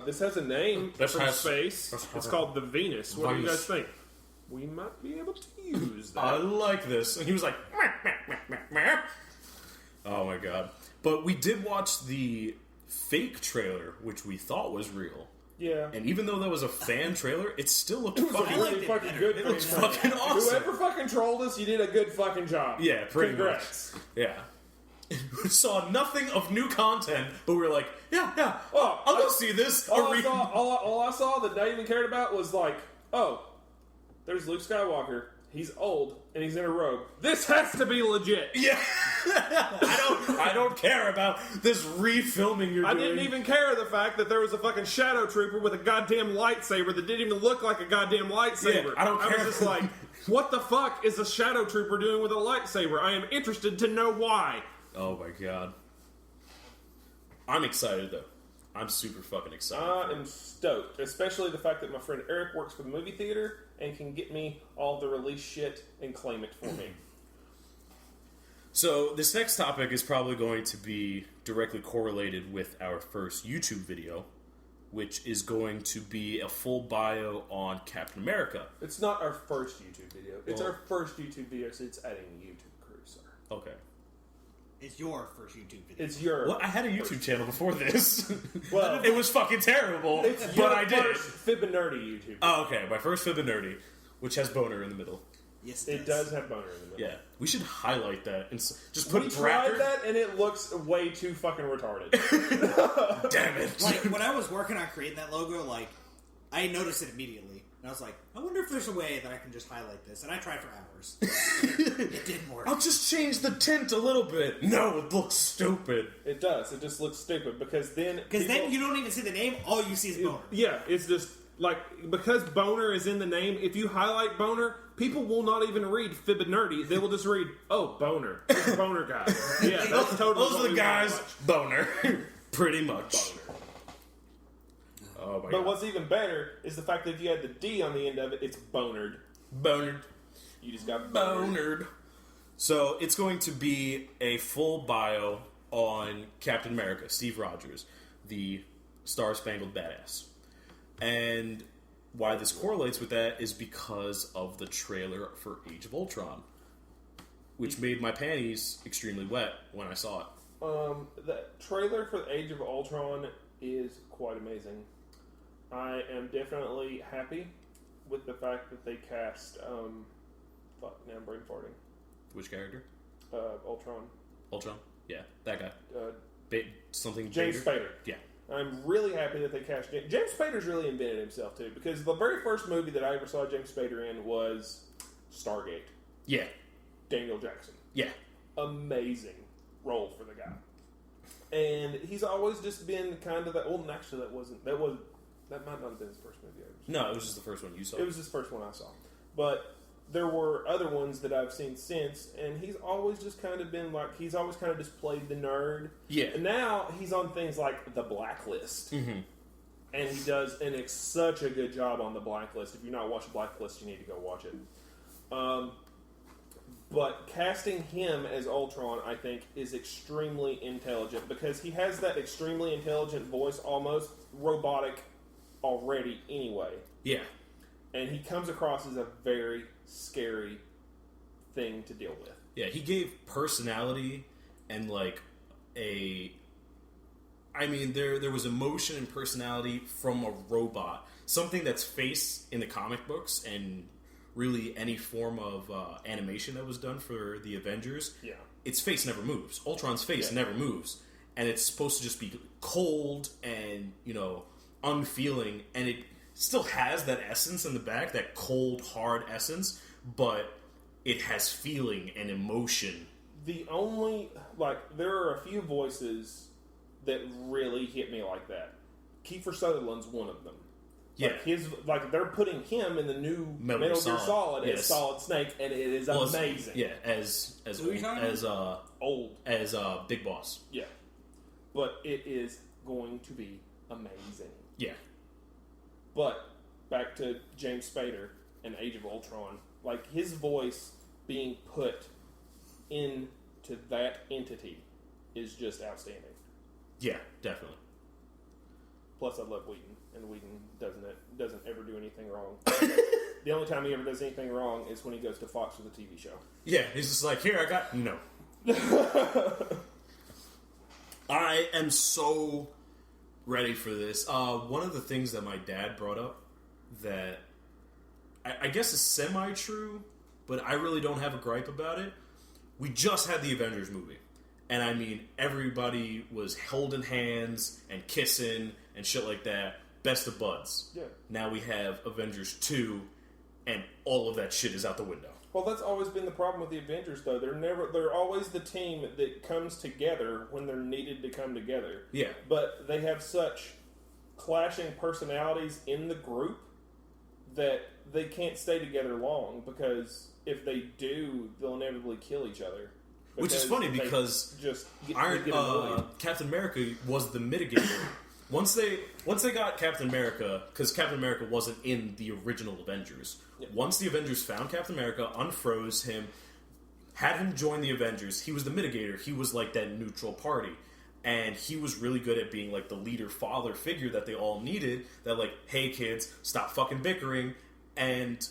[SPEAKER 1] this has a name from space. It's called the Venus. What do you guys
[SPEAKER 2] Venus.
[SPEAKER 1] think? We might be able to use that.
[SPEAKER 2] I like this. And he was like... Meh, meh, meh, meh, meh. Oh my god. But we did watch the fake trailer, which we thought was real.
[SPEAKER 1] Yeah.
[SPEAKER 2] And even though that was a fan trailer, it still looked
[SPEAKER 1] It was
[SPEAKER 2] fucking...
[SPEAKER 1] a really fucking good.
[SPEAKER 2] It looks fucking awesome.
[SPEAKER 1] Whoever fucking trolled us, you did a good fucking job.
[SPEAKER 2] Yeah, pretty
[SPEAKER 1] Congrats.
[SPEAKER 2] much. Yeah. We saw nothing of new content, but we were like, yeah,
[SPEAKER 1] Oh,
[SPEAKER 2] I'll go see this.
[SPEAKER 1] All I saw that I even cared about was like, oh, there's Luke Skywalker. He's old and he's in a robe. This has to be legit.
[SPEAKER 2] Yeah. I don't care about this refilming you're doing.
[SPEAKER 1] I didn't even care the fact that there was a fucking shadow trooper with a goddamn lightsaber that didn't even look like a goddamn lightsaber.
[SPEAKER 2] Yeah, I don't care.
[SPEAKER 1] I was just like, what the fuck is a shadow trooper doing with a lightsaber? I am interested to know why.
[SPEAKER 2] Oh my god. I'm excited though. I'm super fucking excited.
[SPEAKER 1] I am stoked, especially the fact that my friend Eric works for the movie theater and can get me all the release shit and claim it for me.
[SPEAKER 2] So this next topic is probably going to be directly correlated with our first YouTube video, which is going to be a full bio on Captain America.
[SPEAKER 1] It's not our first YouTube video. It's
[SPEAKER 2] Well-
[SPEAKER 1] our first YouTube video since adding a YouTube crew, sir.
[SPEAKER 2] Okay.
[SPEAKER 3] It's your first YouTube video.
[SPEAKER 1] It's your...
[SPEAKER 2] Well, I had a YouTube channel before this.
[SPEAKER 1] Well,
[SPEAKER 2] it was fucking terrible,
[SPEAKER 1] it's
[SPEAKER 2] but
[SPEAKER 1] your
[SPEAKER 2] I did it.
[SPEAKER 1] first Fibonerdi YouTube.
[SPEAKER 2] Oh, okay. My first Fibonerdi, which has Boner in the middle.
[SPEAKER 3] Yes,
[SPEAKER 1] It does have boner in the middle.
[SPEAKER 2] Yeah. We should highlight that and just put
[SPEAKER 1] We
[SPEAKER 2] Bracker.
[SPEAKER 1] tried that and it looks way too fucking retarded.
[SPEAKER 2] Damn it.
[SPEAKER 3] Like, when I was working on creating that logo, like, I noticed it immediately. And I was like, I wonder if there's a way that I can just highlight this. And I tried for hours. It didn't work.
[SPEAKER 2] I'll just change the tint a little bit. No, it looks stupid.
[SPEAKER 1] It does. It just looks stupid because then...
[SPEAKER 3] Because then you don't even see the name. All you see is boner.
[SPEAKER 1] Yeah, it's just... Like, because boner is in the name, if you highlight boner, people will not even read Fibonerdi. They will just read, oh, boner. It's boner guy. Yeah, that's totally
[SPEAKER 2] Those
[SPEAKER 1] what
[SPEAKER 2] are the
[SPEAKER 1] we
[SPEAKER 2] guys.
[SPEAKER 1] wanna watch.
[SPEAKER 2] Boner. Pretty much.
[SPEAKER 1] Boner.
[SPEAKER 2] Oh my
[SPEAKER 1] But
[SPEAKER 2] god.
[SPEAKER 1] what's even better is the fact that if you add the D on the end of it, it's bonered.
[SPEAKER 2] Bonered.
[SPEAKER 1] You just got bonered.
[SPEAKER 2] Bonered. So it's going to be a full bio on Captain America, Steve Rogers, the Star-Spangled Badass. And why this correlates with that is because of the trailer for Age of Ultron, which made my panties extremely wet when I saw it.
[SPEAKER 1] The trailer for Age of Ultron is quite amazing. I am definitely happy with the fact that they cast, fuck, now I'm brain farting.
[SPEAKER 2] Which character?
[SPEAKER 1] Ultron.
[SPEAKER 2] Ultron? Yeah, that guy. Something
[SPEAKER 1] James
[SPEAKER 2] Vader?
[SPEAKER 1] Spader.
[SPEAKER 2] Yeah.
[SPEAKER 1] I'm really happy that they cast James. James Spader's really invented himself, too, because the very first movie that I ever saw James Spader in was Stargate.
[SPEAKER 2] Yeah.
[SPEAKER 1] Daniel Jackson.
[SPEAKER 2] Yeah.
[SPEAKER 1] Amazing role for the guy. And he's always just been kind of that... Well, actually, that might not have been his first movie I ever saw.
[SPEAKER 2] No, it was just the first one you saw.
[SPEAKER 1] It was his first one I saw. But there were other ones that I've seen since, and he's always just kind of been like... He's always kind of just played the nerd.
[SPEAKER 2] Yeah.
[SPEAKER 1] And now he's on things like The Blacklist.
[SPEAKER 2] Mm-hmm.
[SPEAKER 1] And he does such a good job on The Blacklist. If you've not watched Blacklist, you need to go watch it. But casting him as Ultron, I think, is extremely intelligent because he has that extremely intelligent voice, almost robotic already anyway.
[SPEAKER 2] Yeah.
[SPEAKER 1] And he comes across as a very scary thing to deal with.
[SPEAKER 2] Yeah, he gave personality and like there was emotion and personality from a robot. Something that's face in the comic books and really any form of animation that was done for the Avengers.
[SPEAKER 1] Yeah.
[SPEAKER 2] Its face never moves. Ultron's face never moves. And it's supposed to just be cold and, unfeeling. And it still has that essence in the back, that cold, hard essence, but it has feeling and emotion.
[SPEAKER 1] There are a few voices that really hit me like that. Kiefer Sutherland's one of them.
[SPEAKER 2] Yeah.
[SPEAKER 1] They're putting him in the new Metal Gear Solid as Solid Snake, and it is amazing.
[SPEAKER 2] Yeah, as
[SPEAKER 1] Old.
[SPEAKER 2] As Big Boss.
[SPEAKER 1] Yeah. But it is going to be amazing.
[SPEAKER 2] Yeah.
[SPEAKER 1] But back to James Spader and Age of Ultron, like his voice being put into that entity is just outstanding.
[SPEAKER 2] Yeah, definitely.
[SPEAKER 1] Plus, I love Whedon, and Whedon doesn't ever do anything wrong. The only time he ever does anything wrong is when he goes to Fox with a TV show.
[SPEAKER 2] Yeah, he's just like, here, I got... No. I am so ready for this. One of the things that my dad brought up that I guess is semi-true, but I really don't have a gripe about it. We just had the Avengers movie. And I mean, everybody was holding hands and kissing and shit like that. Best of buds.
[SPEAKER 1] Yeah.
[SPEAKER 2] Now we have Avengers 2, and all of that shit is out the window.
[SPEAKER 1] Well, that's always been the problem with the Avengers, though. They're always the team that comes together when they're needed to come together.
[SPEAKER 2] Yeah.
[SPEAKER 1] But they have such clashing personalities in the group that they can't stay together long, because if they do, they'll inevitably kill each other.
[SPEAKER 2] Which is funny because Captain America was the mitigator. Once they got Captain America, because Captain America wasn't in the original Avengers. Yeah. Once the Avengers found Captain America, unfroze him, had him join the Avengers, he was the mitigator. He was like that neutral party. And he was really good at being like the leader father figure that they all needed. That like, hey kids, stop fucking bickering. And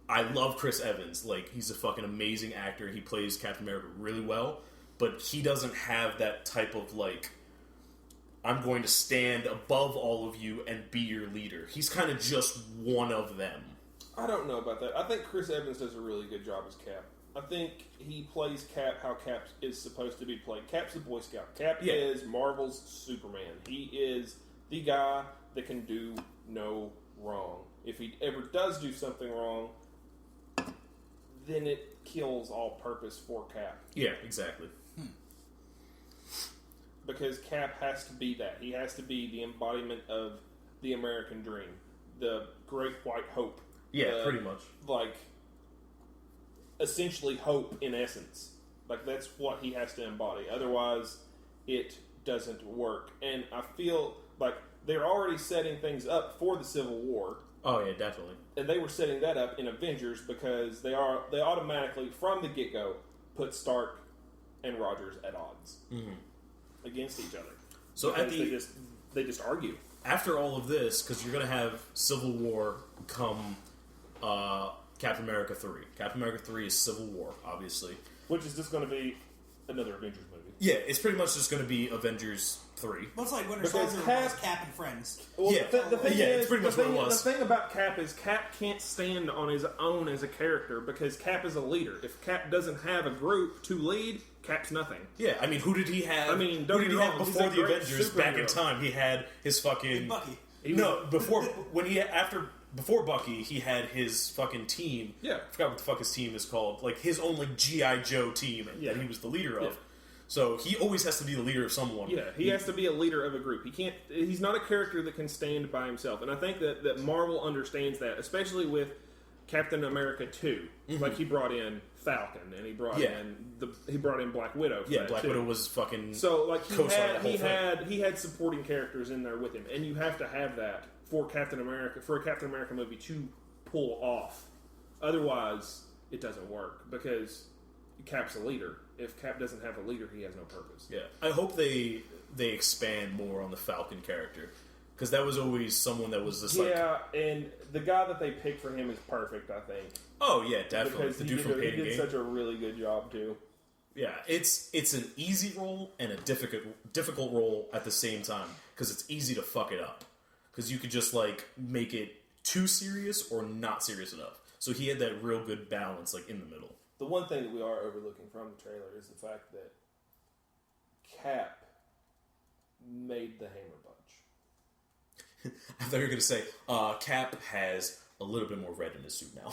[SPEAKER 2] I love Chris Evans. Like, he's a fucking amazing actor. He plays Captain America really well. But he doesn't have that type of like, I'm going to stand above all of you and be your leader. He's kind of just one of them. I
[SPEAKER 1] don't know about that. I think Chris Evans does a really good job as Cap. I think he plays Cap how Cap is supposed to be played. Cap's a Boy Scout. Cap is Marvel's Superman. He is the guy that can do no wrong. If he ever does do something wrong, then it kills all purpose for Cap.
[SPEAKER 2] Yeah, exactly.
[SPEAKER 1] Because Cap has to be that. He has to be the embodiment of the American dream. The Great White Hope.
[SPEAKER 2] Yeah, pretty much.
[SPEAKER 1] Like, essentially hope in essence. Like, that's what he has to embody. Otherwise, it doesn't work. And I feel like they're already setting things up for the Civil War.
[SPEAKER 2] Oh, yeah, definitely.
[SPEAKER 1] And they were setting that up in Avengers because they automatically, from the get-go, put Stark and Rogers at odds against each other.
[SPEAKER 2] So
[SPEAKER 1] they just argue.
[SPEAKER 2] After all of this, because you're going to have Civil War come Captain America 3. Captain America 3 is Civil War, obviously.
[SPEAKER 1] Which is just going to be another Avengers movie.
[SPEAKER 2] Yeah, it's pretty much just going to be Avengers 3.
[SPEAKER 3] Well, it's like Winter Soldier was Cap and Friends.
[SPEAKER 1] Well,
[SPEAKER 2] yeah,
[SPEAKER 1] the thing is,
[SPEAKER 2] it's pretty much what it was.
[SPEAKER 1] The thing about Cap is Cap can't stand on his own as a character because Cap is a leader. If Cap doesn't have a group to lead, Cap's nothing.
[SPEAKER 2] Yeah, I mean, who did he have?
[SPEAKER 1] I mean,
[SPEAKER 2] who did he have before the Avengers? Back in time, he had his fucking
[SPEAKER 3] Bucky.
[SPEAKER 2] Before Bucky, he had his fucking team.
[SPEAKER 1] Yeah,
[SPEAKER 2] I forgot what the fuck his team is called. Like his own like GI Joe team that he was the leader of.
[SPEAKER 1] Yeah.
[SPEAKER 2] So he always has to be the leader of someone.
[SPEAKER 1] Yeah, he has to be a leader of a group. He's not a character that can stand by himself. And I think that Marvel understands that, especially with Captain America 2. Like, he brought in Falcon, and he brought in Black Widow.
[SPEAKER 2] Black Widow was fucking.
[SPEAKER 1] So like he had supporting characters in there with him, and you have to have that for a Captain America movie to pull off. Otherwise, it doesn't work because Cap's a leader. If Cap doesn't have a leader, he has no purpose.
[SPEAKER 2] Yeah, I hope they expand more on the Falcon character, because that was always someone that was just
[SPEAKER 1] and the guy that they picked for him is perfect, I think.
[SPEAKER 2] Oh yeah, definitely.
[SPEAKER 1] Because he did such a really good job too.
[SPEAKER 2] Yeah, it's an easy role and a difficult role at the same time, because it's easy to fuck it up, because you could just like make it too serious or not serious enough. So he had that real good balance, like in the middle.
[SPEAKER 1] The one thing that we are overlooking from the trailer is the fact that Cap made the Hammer Bunch.
[SPEAKER 2] I thought you were going to say, Cap has a little bit more red in his suit now.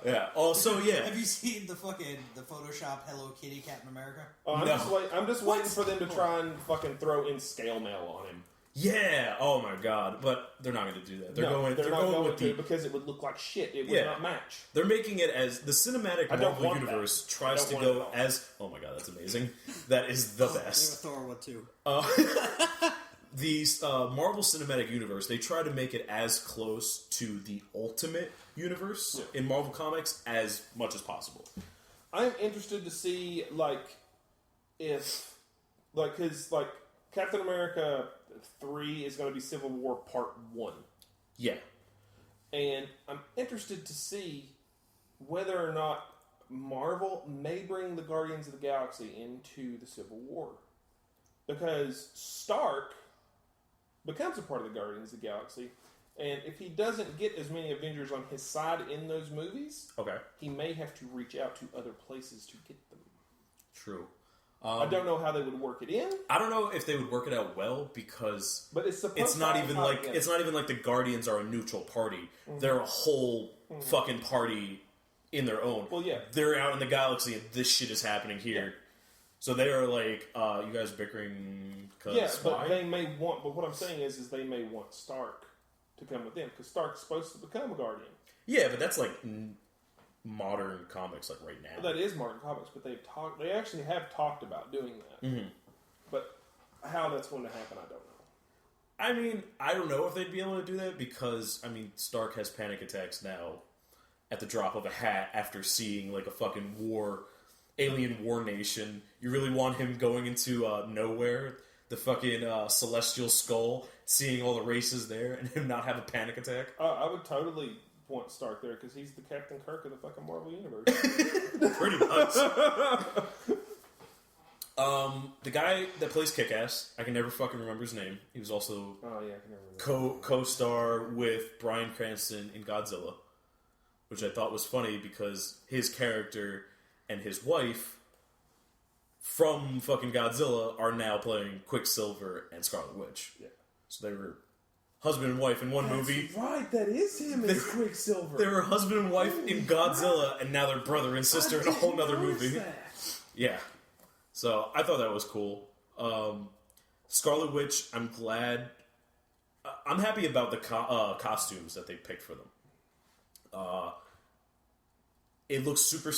[SPEAKER 2] Yeah. Also, yeah.
[SPEAKER 3] Have you seen the Photoshop Hello Kitty Captain America?
[SPEAKER 1] I'm just waiting for them to try and fucking throw in scale mail on him.
[SPEAKER 2] Yeah. Oh my god. But they're not going to do that. They're going with
[SPEAKER 1] because it would look like shit. It would not match.
[SPEAKER 2] They're making it as the cinematic Marvel universe tries to go as. Oh my god, that's amazing. That is the best.
[SPEAKER 3] Thor one too.
[SPEAKER 2] The Marvel Cinematic Universe, they try to make it as close to the Ultimate Universe in Marvel Comics as much as possible.
[SPEAKER 1] I'm interested to see if because Captain America 3 is going to be Civil War Part 1.
[SPEAKER 2] Yeah.
[SPEAKER 1] And I'm interested to see whether or not Marvel may bring the Guardians of the Galaxy into the Civil War. because Stark becomes a part of the Guardians of the Galaxy, and if he doesn't get as many Avengers on his side in those movies, he may have to reach out to other places to get them.
[SPEAKER 2] True.
[SPEAKER 1] I don't know how they would work it in.
[SPEAKER 2] I don't know if they would work it out well because
[SPEAKER 1] but
[SPEAKER 2] it's not even like the Guardians are a neutral party. They're a whole fucking party in their own.
[SPEAKER 1] Well, yeah,
[SPEAKER 2] they're out in the galaxy and this shit is happening here. Yeah. So they are like, you guys bickering?
[SPEAKER 1] But they may want. But what I'm saying is they may want Stark to come with them because Stark's supposed to become a Guardian.
[SPEAKER 2] Yeah, but that's like modern comics, like right now.
[SPEAKER 1] Well, that is modern comics, but they actually have talked about doing that. Mm-hmm. But how that's going to happen, I don't know.
[SPEAKER 2] I mean, I don't know if they'd be able to do that because, I mean, Stark has panic attacks now at the drop of a hat after seeing like a fucking alien war nation. You really want him going into nowhere, the fucking celestial skull, seeing all the races there, and him not have a panic attack?
[SPEAKER 1] I would totally want Stark there because he's the Captain Kirk of the fucking Marvel Universe.
[SPEAKER 2] Pretty much. The guy that plays Kick-Ass, I can never fucking remember his name. He was also
[SPEAKER 1] I can never remember
[SPEAKER 2] co-star with Bryan Cranston in Godzilla, which I thought was funny because his character and his wife from fucking Godzilla are now playing Quicksilver and Scarlet Witch.
[SPEAKER 1] Yeah.
[SPEAKER 2] So they were husband and wife in one movie.
[SPEAKER 1] Right, that is him as Quicksilver.
[SPEAKER 2] They were husband and wife in Godzilla, and now they're brother and sister in a whole nother movie.
[SPEAKER 1] That.
[SPEAKER 2] Yeah. So I thought that was cool. Scarlet Witch, I'm glad. I'm happy about the costumes that they picked for them. It looks super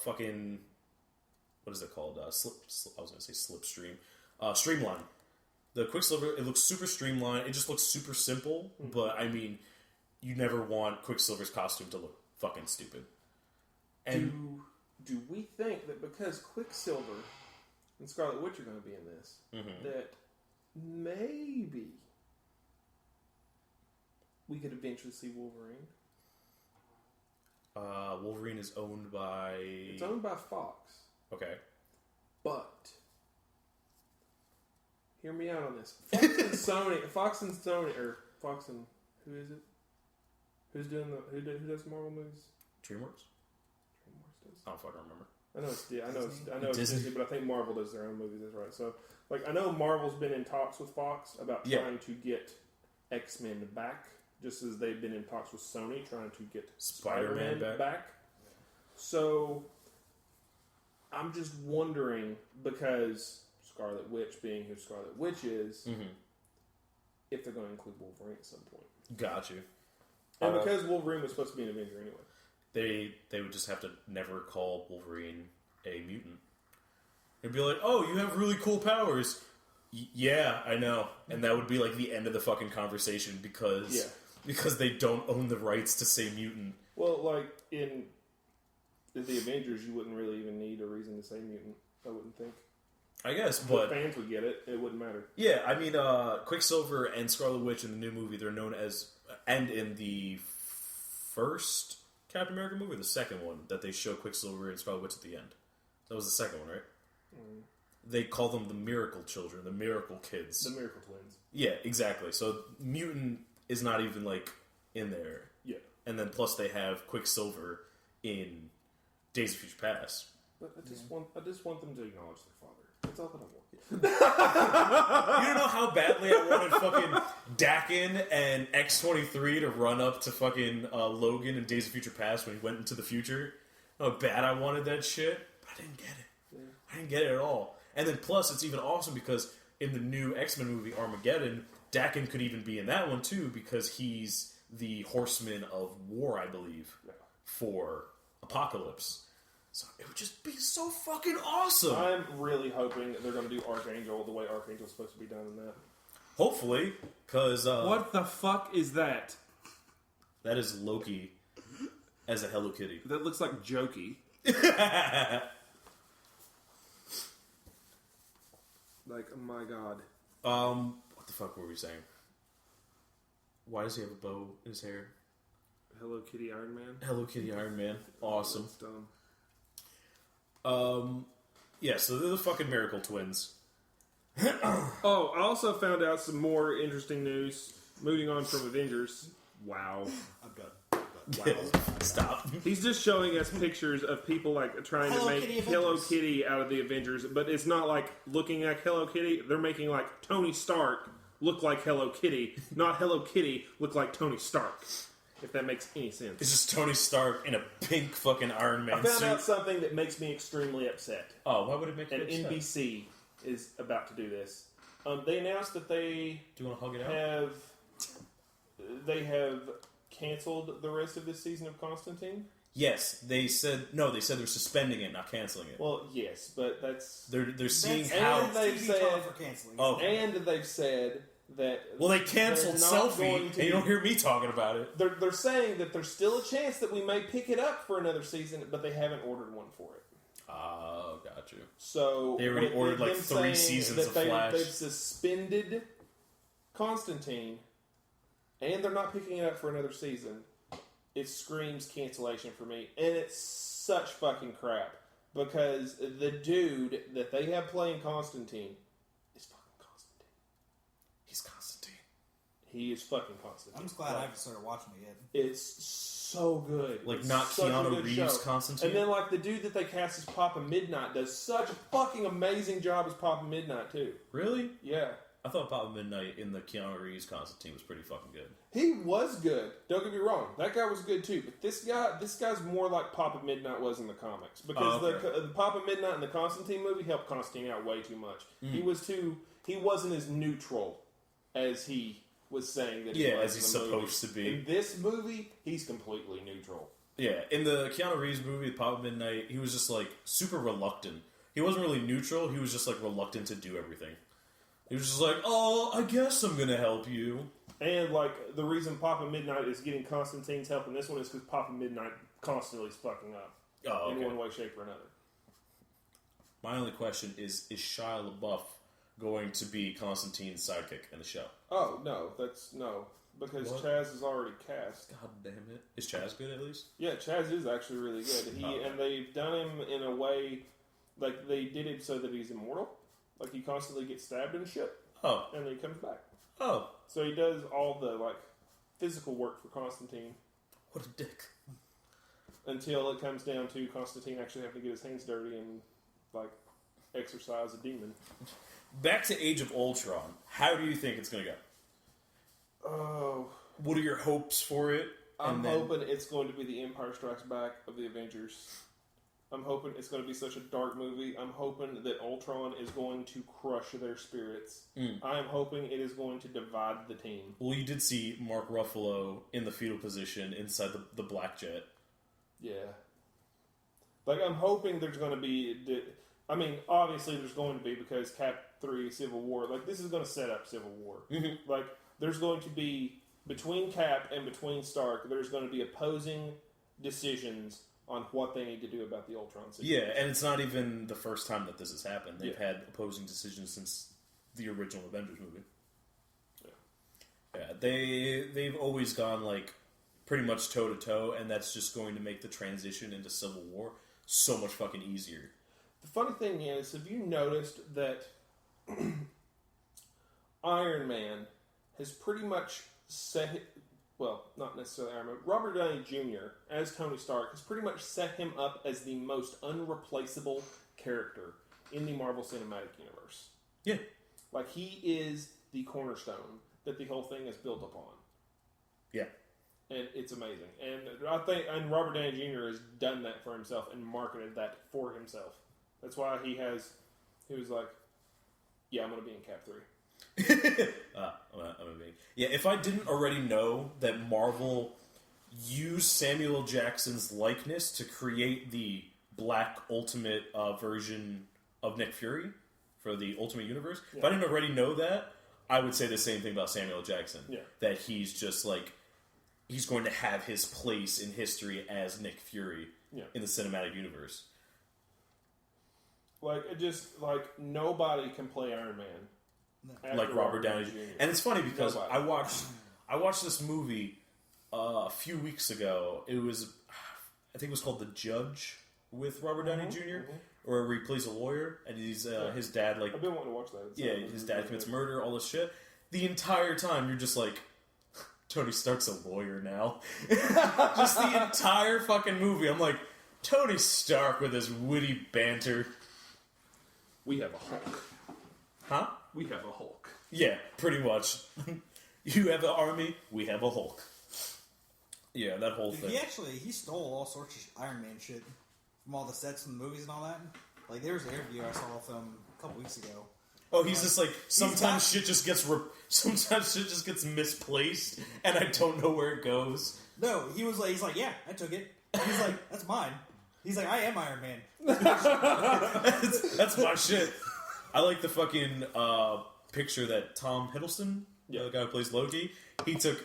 [SPEAKER 2] fucking. What is it called? I was going to say slipstream. Streamline. The Quicksilver, it looks super streamlined. It just looks super simple. Mm-hmm. But, I mean, you never want Quicksilver's costume to look fucking stupid. And
[SPEAKER 1] do we think that because Quicksilver and Scarlet Witch are going to be in this, that maybe we could eventually see Wolverine?
[SPEAKER 2] Wolverine is owned by...
[SPEAKER 1] It's owned by Fox.
[SPEAKER 2] Okay.
[SPEAKER 1] But... hear me out on this. Fox and who is it? Who's doing who does Marvel movies?
[SPEAKER 2] DreamWorks
[SPEAKER 1] does.
[SPEAKER 2] I don't fucking remember.
[SPEAKER 1] I know it's Disney, but I think Marvel does their own movies. That's right. So, like, I know Marvel's been in talks with Fox about trying to get X-Men back, just as they've been in talks with Sony trying to get Spider-Man back. So, I'm just wondering because Scarlet Witch being who Scarlet Witch is, if they're going to include Wolverine at some point.
[SPEAKER 2] Got you.
[SPEAKER 1] And because Wolverine was supposed to be an Avenger anyway.
[SPEAKER 2] They would just have to never call Wolverine a mutant. They'd be like, oh, you have really cool powers. Yeah, I know. And that would be like the end of the fucking conversation because they don't own the rights to say mutant.
[SPEAKER 1] Well, like in the Avengers, you wouldn't really even need a reason to say mutant, I wouldn't think.
[SPEAKER 2] I guess, but...
[SPEAKER 1] the fans would get it. It wouldn't matter.
[SPEAKER 2] Yeah, I mean, Quicksilver and Scarlet Witch in the new movie, they're known as... And in the first Captain America movie, the second one, that they show Quicksilver and Scarlet Witch at the end. That was the second one, right? Mm. They call them the Miracle Children, the Miracle Kids.
[SPEAKER 1] The Miracle Twins.
[SPEAKER 2] Yeah, exactly. So, mutant is not even, like, in there.
[SPEAKER 1] Yeah.
[SPEAKER 2] And then plus they have Quicksilver in Days of Future Past.
[SPEAKER 1] But I just want them to acknowledge their father. That's all that I want.
[SPEAKER 2] You don't know how badly I wanted fucking Dakin and X-23 to run up to fucking Logan in Days of Future Past when he went into the future. How bad I wanted that shit. But I didn't get it. Yeah. I didn't get it at all. And then plus, it's even awesome because in the new X-Men movie, Armageddon, Dakin could even be in that one too because he's the Horseman of War, I believe, for Apocalypse. So it would just be so fucking awesome.
[SPEAKER 1] I'm really hoping that they're going to do Archangel the way Archangel's supposed to be done in that.
[SPEAKER 2] Hopefully, because...
[SPEAKER 1] what the fuck is that?
[SPEAKER 2] That is Loki as a Hello Kitty.
[SPEAKER 1] That looks like Jokey. Like, oh my god.
[SPEAKER 2] What the fuck were we saying? Why does he have a bow in his hair?
[SPEAKER 1] Hello Kitty Iron Man?
[SPEAKER 2] Hello Kitty Iron Man. Awesome.
[SPEAKER 1] That's dumb.
[SPEAKER 2] Yeah, so they're the fucking Miracle Twins.
[SPEAKER 1] Oh, I also found out some more interesting news. Moving on from Avengers. Wow.
[SPEAKER 3] I'm done.
[SPEAKER 1] Wow.
[SPEAKER 2] Stop.
[SPEAKER 1] He's just showing us pictures of people like trying to make Hello Kitty out of the Avengers, but it's not like looking like Hello Kitty. They're making like Tony Stark look like Hello Kitty, not Hello Kitty look like Tony Stark. If that makes any sense.
[SPEAKER 2] It's just Tony Stark in a pink fucking Iron Man
[SPEAKER 1] I found
[SPEAKER 2] suit.
[SPEAKER 1] out something that makes me extremely upset.
[SPEAKER 2] Oh, why would it make you
[SPEAKER 1] And
[SPEAKER 2] upset?
[SPEAKER 1] NBC is about to do this. They announced that they
[SPEAKER 2] Do you want to hug it out?
[SPEAKER 1] have canceled the rest of this season of Constantine.
[SPEAKER 2] Yes, they said they're suspending it, not canceling it.
[SPEAKER 1] Well, yes, but that's
[SPEAKER 2] They're seeing
[SPEAKER 3] That's-
[SPEAKER 2] how.
[SPEAKER 1] and they've
[SPEAKER 3] TV
[SPEAKER 1] said
[SPEAKER 3] talk for canceling.
[SPEAKER 2] Oh,
[SPEAKER 1] and they've said that
[SPEAKER 2] well, they canceled
[SPEAKER 1] they're not
[SPEAKER 2] Selfie,
[SPEAKER 1] going
[SPEAKER 2] and
[SPEAKER 1] to
[SPEAKER 2] you don't hear me talking about it.
[SPEAKER 1] They're saying that there's still a chance that we may pick it up for another season, but they haven't ordered one for it.
[SPEAKER 2] Oh, got you.
[SPEAKER 1] So
[SPEAKER 2] They already
[SPEAKER 1] with
[SPEAKER 2] ordered, like,
[SPEAKER 1] them
[SPEAKER 2] 3
[SPEAKER 1] saying
[SPEAKER 2] seasons
[SPEAKER 1] that
[SPEAKER 2] of Flash.
[SPEAKER 1] They've suspended Constantine, and they're not picking it up for another season. It screams cancellation for me, and it's such fucking crap because the dude that they have playing Constantine is fucking Constantine.
[SPEAKER 2] He's Constantine.
[SPEAKER 1] He is fucking Constantine.
[SPEAKER 3] I'm just glad I haven't started watching it yet.
[SPEAKER 1] It's so good.
[SPEAKER 2] Like,
[SPEAKER 1] It's
[SPEAKER 2] not
[SPEAKER 1] such a
[SPEAKER 2] Keanu
[SPEAKER 1] good
[SPEAKER 2] Reeves
[SPEAKER 1] show.
[SPEAKER 2] Constantine?
[SPEAKER 1] And then, like, the dude that they cast as Papa Midnight does such a fucking amazing job as Papa Midnight, too.
[SPEAKER 2] Really?
[SPEAKER 1] Yeah.
[SPEAKER 2] I thought Papa Midnight in the Keanu Reeves Constantine was pretty fucking good.
[SPEAKER 1] He was good. Don't get me wrong. That guy was good, too. But this guy's more like Papa Midnight was in the comics. Because the Papa Midnight in the Constantine movie helped Constantine out way too much. He wasn't as neutral as he was saying that he was
[SPEAKER 2] as he's
[SPEAKER 1] in the movie.
[SPEAKER 2] supposed to be.
[SPEAKER 1] In this movie, he's completely neutral.
[SPEAKER 2] Yeah, in the Keanu Reeves movie, Papa Midnight, he was just, like, super reluctant. He wasn't really neutral, he was just, like, reluctant to do everything. He was just like, oh, I guess I'm gonna help you.
[SPEAKER 1] And, like, the reason Papa Midnight is getting Constantine's help in this one is because Papa Midnight constantly is fucking up.
[SPEAKER 2] Oh,
[SPEAKER 1] in
[SPEAKER 2] okay.
[SPEAKER 1] one way, shape, or another.
[SPEAKER 2] My only question is Shia LaBeouf going to be Constantine's sidekick in the show?
[SPEAKER 1] Oh, no. No. Because
[SPEAKER 2] What?
[SPEAKER 1] Chaz is already cast.
[SPEAKER 2] God damn it. Is Chaz good at least?
[SPEAKER 1] Yeah, Chaz is actually really good. And they've done him in a way, like, they did it so that he's immortal. Like, he constantly gets stabbed and shit,
[SPEAKER 2] Oh.
[SPEAKER 1] and then he comes back.
[SPEAKER 2] Oh.
[SPEAKER 1] So he does all the, like, physical work for Constantine
[SPEAKER 2] What a dick.
[SPEAKER 1] until it comes down to Constantine actually having to get his hands dirty and, like, exorcise a demon.
[SPEAKER 2] Back to Age of Ultron. How do you think it's going to go?
[SPEAKER 1] Oh,
[SPEAKER 2] What are your hopes for it?
[SPEAKER 1] I'm hoping it's going to be the Empire Strikes Back of the Avengers. I'm hoping it's going to be such a dark movie. I'm hoping that Ultron is going to crush their spirits. I'm hoping it is going to divide the team.
[SPEAKER 2] Well, you did see Mark Ruffalo in the fetal position inside the Black Jet.
[SPEAKER 1] Yeah. Like, I'm hoping there's going to be... I mean, obviously there's going to be, because Cap 3 Civil War, like, this is going to set up Civil War.
[SPEAKER 2] Mm-hmm.
[SPEAKER 1] Like, there's going to be, between Cap and between Stark, there's going to be opposing decisions on what they need to do about the Ultron situation.
[SPEAKER 2] Yeah, and it's not even the first time that this has happened. They've had opposing decisions since the original Avengers movie. Yeah, they've always gone, like, pretty much toe-to-toe, and that's just going to make the transition into Civil War so much fucking easier.
[SPEAKER 1] The funny thing is, have you noticed that Iron Man has pretty much set... Well, not necessarily Iron Man. Robert Downey Jr. as Tony Stark has pretty much set him up as the most unreplaceable character in the Marvel Cinematic Universe.
[SPEAKER 2] Yeah.
[SPEAKER 1] Like, he is the cornerstone that the whole thing is built upon.
[SPEAKER 2] Yeah.
[SPEAKER 1] And it's amazing. And I think Robert Downey Jr. has done that for himself and marketed that for himself. That's why he was like, yeah, I'm going to be in Cap 3.
[SPEAKER 2] Yeah, if I didn't already know that Marvel used Samuel L. Jackson's likeness to create the Black Ultimate version of Nick Fury for the Ultimate Universe, if I didn't already know that, I would say the same thing about Samuel L. Jackson. Yeah. That he's just like, he's going to have his place in history as Nick Fury in the cinematic universe.
[SPEAKER 1] Like, it just, like, nobody can play Iron Man.
[SPEAKER 2] Like Robert Downey Jr. And it's funny because
[SPEAKER 1] Nobody.
[SPEAKER 2] I watched this movie a few weeks ago. It was, I think it was called The Judge with Robert Downey jr. where he plays a lawyer, and he's his dad, like...
[SPEAKER 1] I've been wanting to watch that.
[SPEAKER 2] His dad commits murder, all this shit. The entire time, you're just like, Tony Stark's a lawyer now. Just the entire fucking movie. I'm like, Tony Stark with his witty banter.
[SPEAKER 1] We have a Hulk.
[SPEAKER 2] Huh?
[SPEAKER 1] We have a Hulk.
[SPEAKER 2] Yeah, pretty much. You have an army, we have a Hulk. Yeah, that whole thing.
[SPEAKER 3] He stole all sorts of Iron Man shit from all the sets from the movies and all that. Like, there was an interview I saw of him a couple weeks ago.
[SPEAKER 2] Oh, he's just like, sometimes shit just gets misplaced, and I don't know where it goes.
[SPEAKER 3] No, he's like, yeah, I took it. He's like, that's mine. He's like, I am Iron Man.
[SPEAKER 2] That's my shit. I like the fucking picture that Tom Hiddleston, the guy who plays Loki, he took.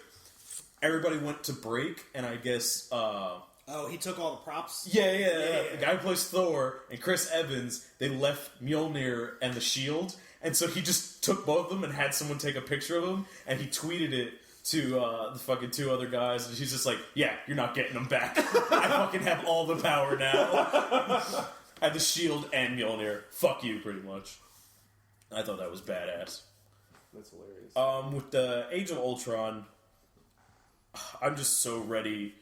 [SPEAKER 2] Everybody went to break, and I guess.
[SPEAKER 3] He took all the props?
[SPEAKER 2] Yeah. The guy who plays Thor and Chris Evans, they left Mjolnir and the shield, and so he just took both of them and had someone take a picture of them, and he tweeted it to the fucking two other guys, and he's just like, yeah, you're not getting them back. I fucking have all the power now. I have the shield and Mjolnir. Fuck you, pretty much. I thought that was badass.
[SPEAKER 1] That's hilarious.
[SPEAKER 2] With the Age of Ultron, I'm just so ready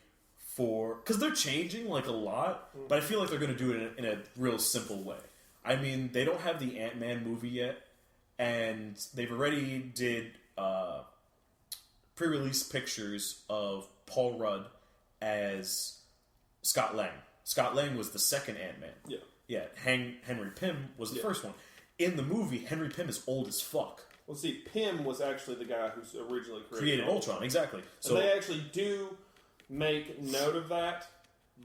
[SPEAKER 2] for... Because they're changing, like, a lot, but I feel like they're going to do it in a real simple way. I mean, they don't have the Ant-Man movie yet, and they've already did pre-release pictures of Paul Rudd as Scott Lang. Scott Lang was the second Ant-Man. Yeah, Henry Pym was the first one. In the movie, Henry Pym is old as fuck.
[SPEAKER 1] Well, see, Pym was actually the guy who's originally
[SPEAKER 2] created Ultron. Exactly. So
[SPEAKER 1] and they actually do make note of that,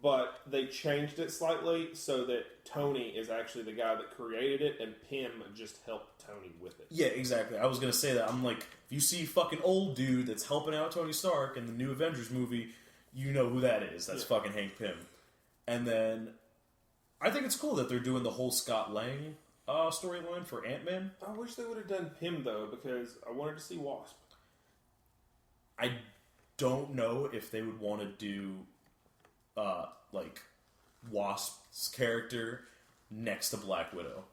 [SPEAKER 1] but they changed it slightly so that Tony is actually the guy that created it, and Pym just helped Tony with it.
[SPEAKER 2] Yeah, exactly. I was going to say that. I'm like, if you see fucking old dude that's helping out Tony Stark in the new Avengers movie, you know who that is. That's fucking Hank Pym. And then, I think it's cool that they're doing the whole Scott Lang storyline for Ant-Man.
[SPEAKER 1] I wish they would have done Pym, though, because I wanted to see Wasp.
[SPEAKER 2] I don't know if they would want to do, like, Wasp's character next to Black Widow.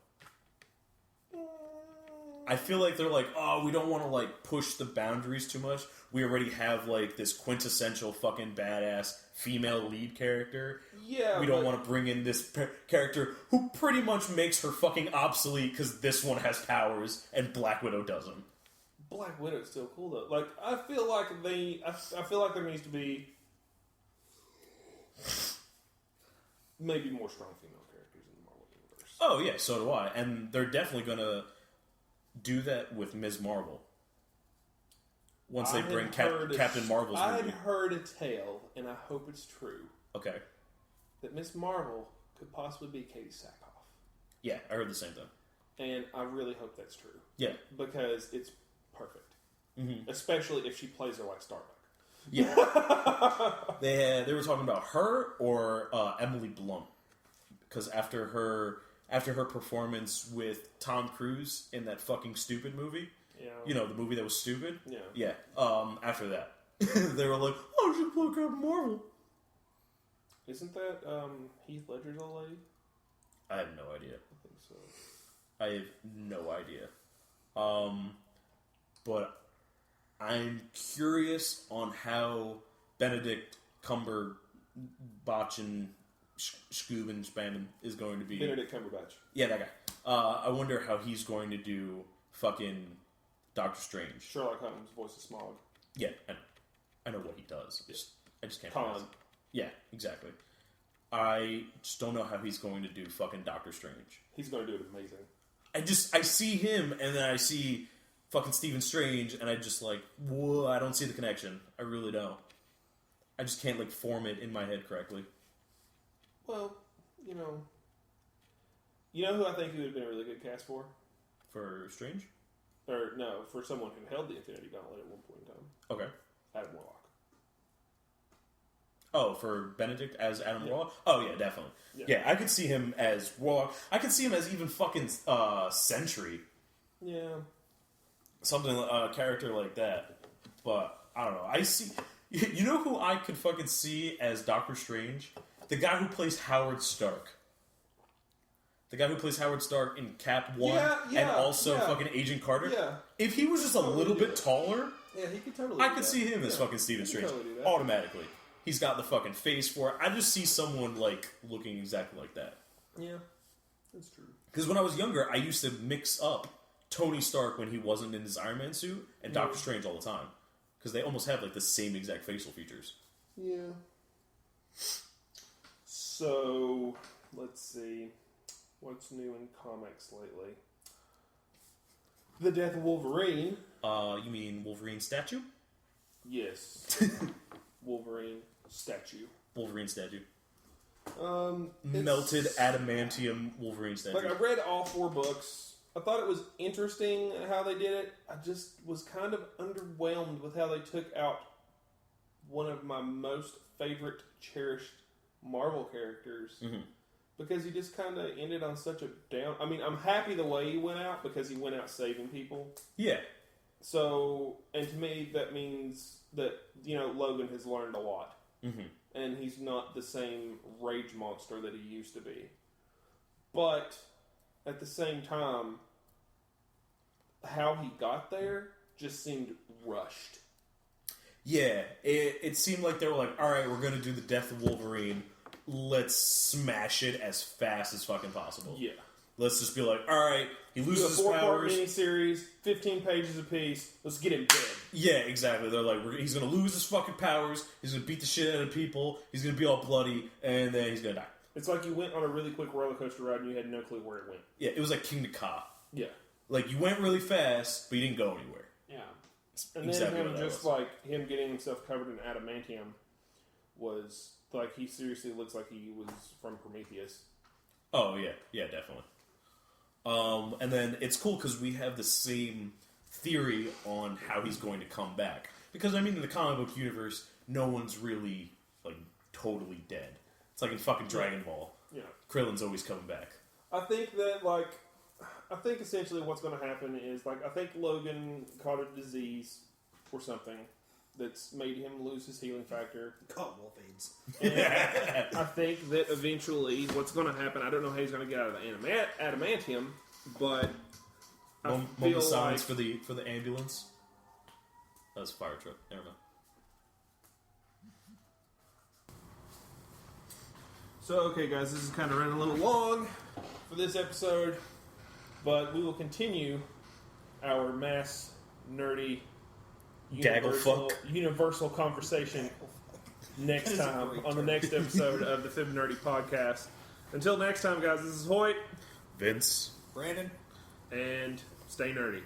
[SPEAKER 2] I feel like they're like, oh, we don't want to, like, push the boundaries too much. We already have, like, this quintessential fucking badass female lead character.
[SPEAKER 1] Yeah,
[SPEAKER 2] we don't want to bring in this character who pretty much makes her fucking obsolete because this one has powers and Black Widow doesn't.
[SPEAKER 1] Black Widow's still cool though. Like I feel like there needs to be maybe more strong female characters in the Marvel universe.
[SPEAKER 2] Oh yeah, so do I. And they're definitely gonna do that with Ms. Marvel. Once they bring Captain Marvel's movie.
[SPEAKER 1] I had heard a tale, and I hope it's true.
[SPEAKER 2] Okay.
[SPEAKER 1] That Ms. Marvel could possibly be Katie Sackhoff.
[SPEAKER 2] Yeah, I heard the same thing.
[SPEAKER 1] And I really hope that's true.
[SPEAKER 2] Yeah.
[SPEAKER 1] Because it's perfect. Mm-hmm. Especially if she plays her like Starbuck.
[SPEAKER 2] Yeah. They were talking about her or Emily Blunt. Because after her performance with Tom Cruise in that fucking stupid movie... Yeah. You know, the movie that was stupid?
[SPEAKER 1] Yeah.
[SPEAKER 2] Yeah. After that. They were like, oh, she played Captain Marvel.
[SPEAKER 1] Isn't that Heath Ledger's old lady?
[SPEAKER 2] I have no idea.
[SPEAKER 1] I think so.
[SPEAKER 2] I have no idea. But I'm curious on how Benedict Cumberbatch and Scoobin Spamming is going to be.
[SPEAKER 1] Benedict Cumberbatch.
[SPEAKER 2] Yeah, that guy. I wonder how he's going to do fucking Doctor Strange.
[SPEAKER 1] Sherlock Holmes, voice of Smog.
[SPEAKER 2] Yeah, I know what he does. I just can't.
[SPEAKER 1] Colin.
[SPEAKER 2] Yeah, exactly. I just don't know how he's going to do fucking Doctor Strange.
[SPEAKER 1] He's going to do it amazing.
[SPEAKER 2] I see him, and then I see fucking Stephen Strange, and I just like, whoa, I don't see the connection. I really don't. I just can't like form it in my head correctly.
[SPEAKER 1] Well, you know who I think he would have been a really good cast for?
[SPEAKER 2] For Strange?
[SPEAKER 1] Or no, for someone who held the Infinity Gauntlet at one point in time.
[SPEAKER 2] Okay.
[SPEAKER 1] Adam Warlock.
[SPEAKER 2] Oh, for Benedict as Adam Warlock? Oh, yeah, definitely.
[SPEAKER 1] Yeah.
[SPEAKER 2] I could see him as Warlock. I could see him as even fucking Sentry.
[SPEAKER 1] Yeah.
[SPEAKER 2] Something, a character like that. But, I don't know. I see... You know who I could fucking see as Doctor Strange? The guy who plays Howard Stark. The guy who plays Howard Stark in Cap 1
[SPEAKER 1] Yeah,
[SPEAKER 2] and also fucking Agent Carter.
[SPEAKER 1] Yeah.
[SPEAKER 2] If he was just a little bit taller,
[SPEAKER 1] Yeah, he could totally
[SPEAKER 2] I
[SPEAKER 1] do
[SPEAKER 2] could
[SPEAKER 1] that.
[SPEAKER 2] see him as fucking Stephen Strange.
[SPEAKER 1] totally do that.
[SPEAKER 2] Automatically. He's got the fucking face for it. I just see someone, like, looking exactly like that.
[SPEAKER 1] Yeah, that's true.
[SPEAKER 2] Because when I was younger, I used to mix up Tony Stark when he wasn't in his Iron Man suit and Doctor Strange all the time. Because they almost have, like, the same exact facial features.
[SPEAKER 1] Yeah. So, let's see. What's new in comics lately? The Death of Wolverine.
[SPEAKER 2] You mean Wolverine statue?
[SPEAKER 1] Yes. Wolverine statue.
[SPEAKER 2] Wolverine statue.
[SPEAKER 1] It's-
[SPEAKER 2] Melted adamantium Wolverine statue.
[SPEAKER 1] Like, I read all 4 books. I thought it was interesting how they did it. I just was kind of underwhelmed with how they took out one of my most favorite, cherished Marvel characters.
[SPEAKER 2] Mm-hmm.
[SPEAKER 1] Because he just kind of ended on such a down... I mean, I'm happy the way he went out, because he went out saving people.
[SPEAKER 2] Yeah.
[SPEAKER 1] So, and to me, that means that, Logan has learned a lot.
[SPEAKER 2] Mm-hmm.
[SPEAKER 1] And he's not the same rage monster that he used to be. But, at the same time, how he got there just seemed rushed.
[SPEAKER 2] Yeah, it seemed like they were like, alright, we're going to do the Death of Wolverine. Let's smash it as fast as fucking possible.
[SPEAKER 1] Yeah.
[SPEAKER 2] Let's just be like, alright, he loses his
[SPEAKER 1] 4-part
[SPEAKER 2] powers.
[SPEAKER 1] miniseries, 15 pages apiece. Let's get him dead.
[SPEAKER 2] Yeah, exactly. They're like, he's going to lose his fucking powers. He's going to beat the shit out of people. He's going to be all bloody, and then he's going to die.
[SPEAKER 1] It's like you went on a really quick roller coaster ride and you had no clue where it went.
[SPEAKER 2] Yeah, it was like King Ka.
[SPEAKER 1] Yeah.
[SPEAKER 2] Like, you went really fast, but you didn't go anywhere.
[SPEAKER 1] Yeah. And
[SPEAKER 2] Exactly
[SPEAKER 1] then
[SPEAKER 2] what
[SPEAKER 1] him
[SPEAKER 2] that
[SPEAKER 1] just
[SPEAKER 2] was.
[SPEAKER 1] like him getting himself covered in adamantium was like he seriously looks like he was from Prometheus.
[SPEAKER 2] Oh, yeah. Yeah, definitely. And then it's cool because we have the same theory on how he's going to come back. Because, I mean, in the comic book universe, no one's really, like, totally dead. It's like in fucking Dragon Ball.
[SPEAKER 1] Yeah.
[SPEAKER 2] Krillin's always coming back.
[SPEAKER 1] I think essentially what's going to happen is, like, I think Logan caught a disease or something that's made him lose his healing factor.
[SPEAKER 3] Called wolf AIDS.
[SPEAKER 1] And I think that eventually what's going to happen, I don't know how he's going to get out of the adamantium, but I
[SPEAKER 2] Moment
[SPEAKER 1] feel
[SPEAKER 2] of silence
[SPEAKER 1] like...
[SPEAKER 2] for the ambulance. That was a fire truck. Never mind.
[SPEAKER 1] So, okay, guys, this is kind of running a little long for this episode, but we will continue our mass nerdy universal conversation next time on the next episode of the Fibonerdi Podcast. Until next time, guys, this is Hoyt.
[SPEAKER 2] Vince.
[SPEAKER 3] Brandon.
[SPEAKER 1] And stay nerdy.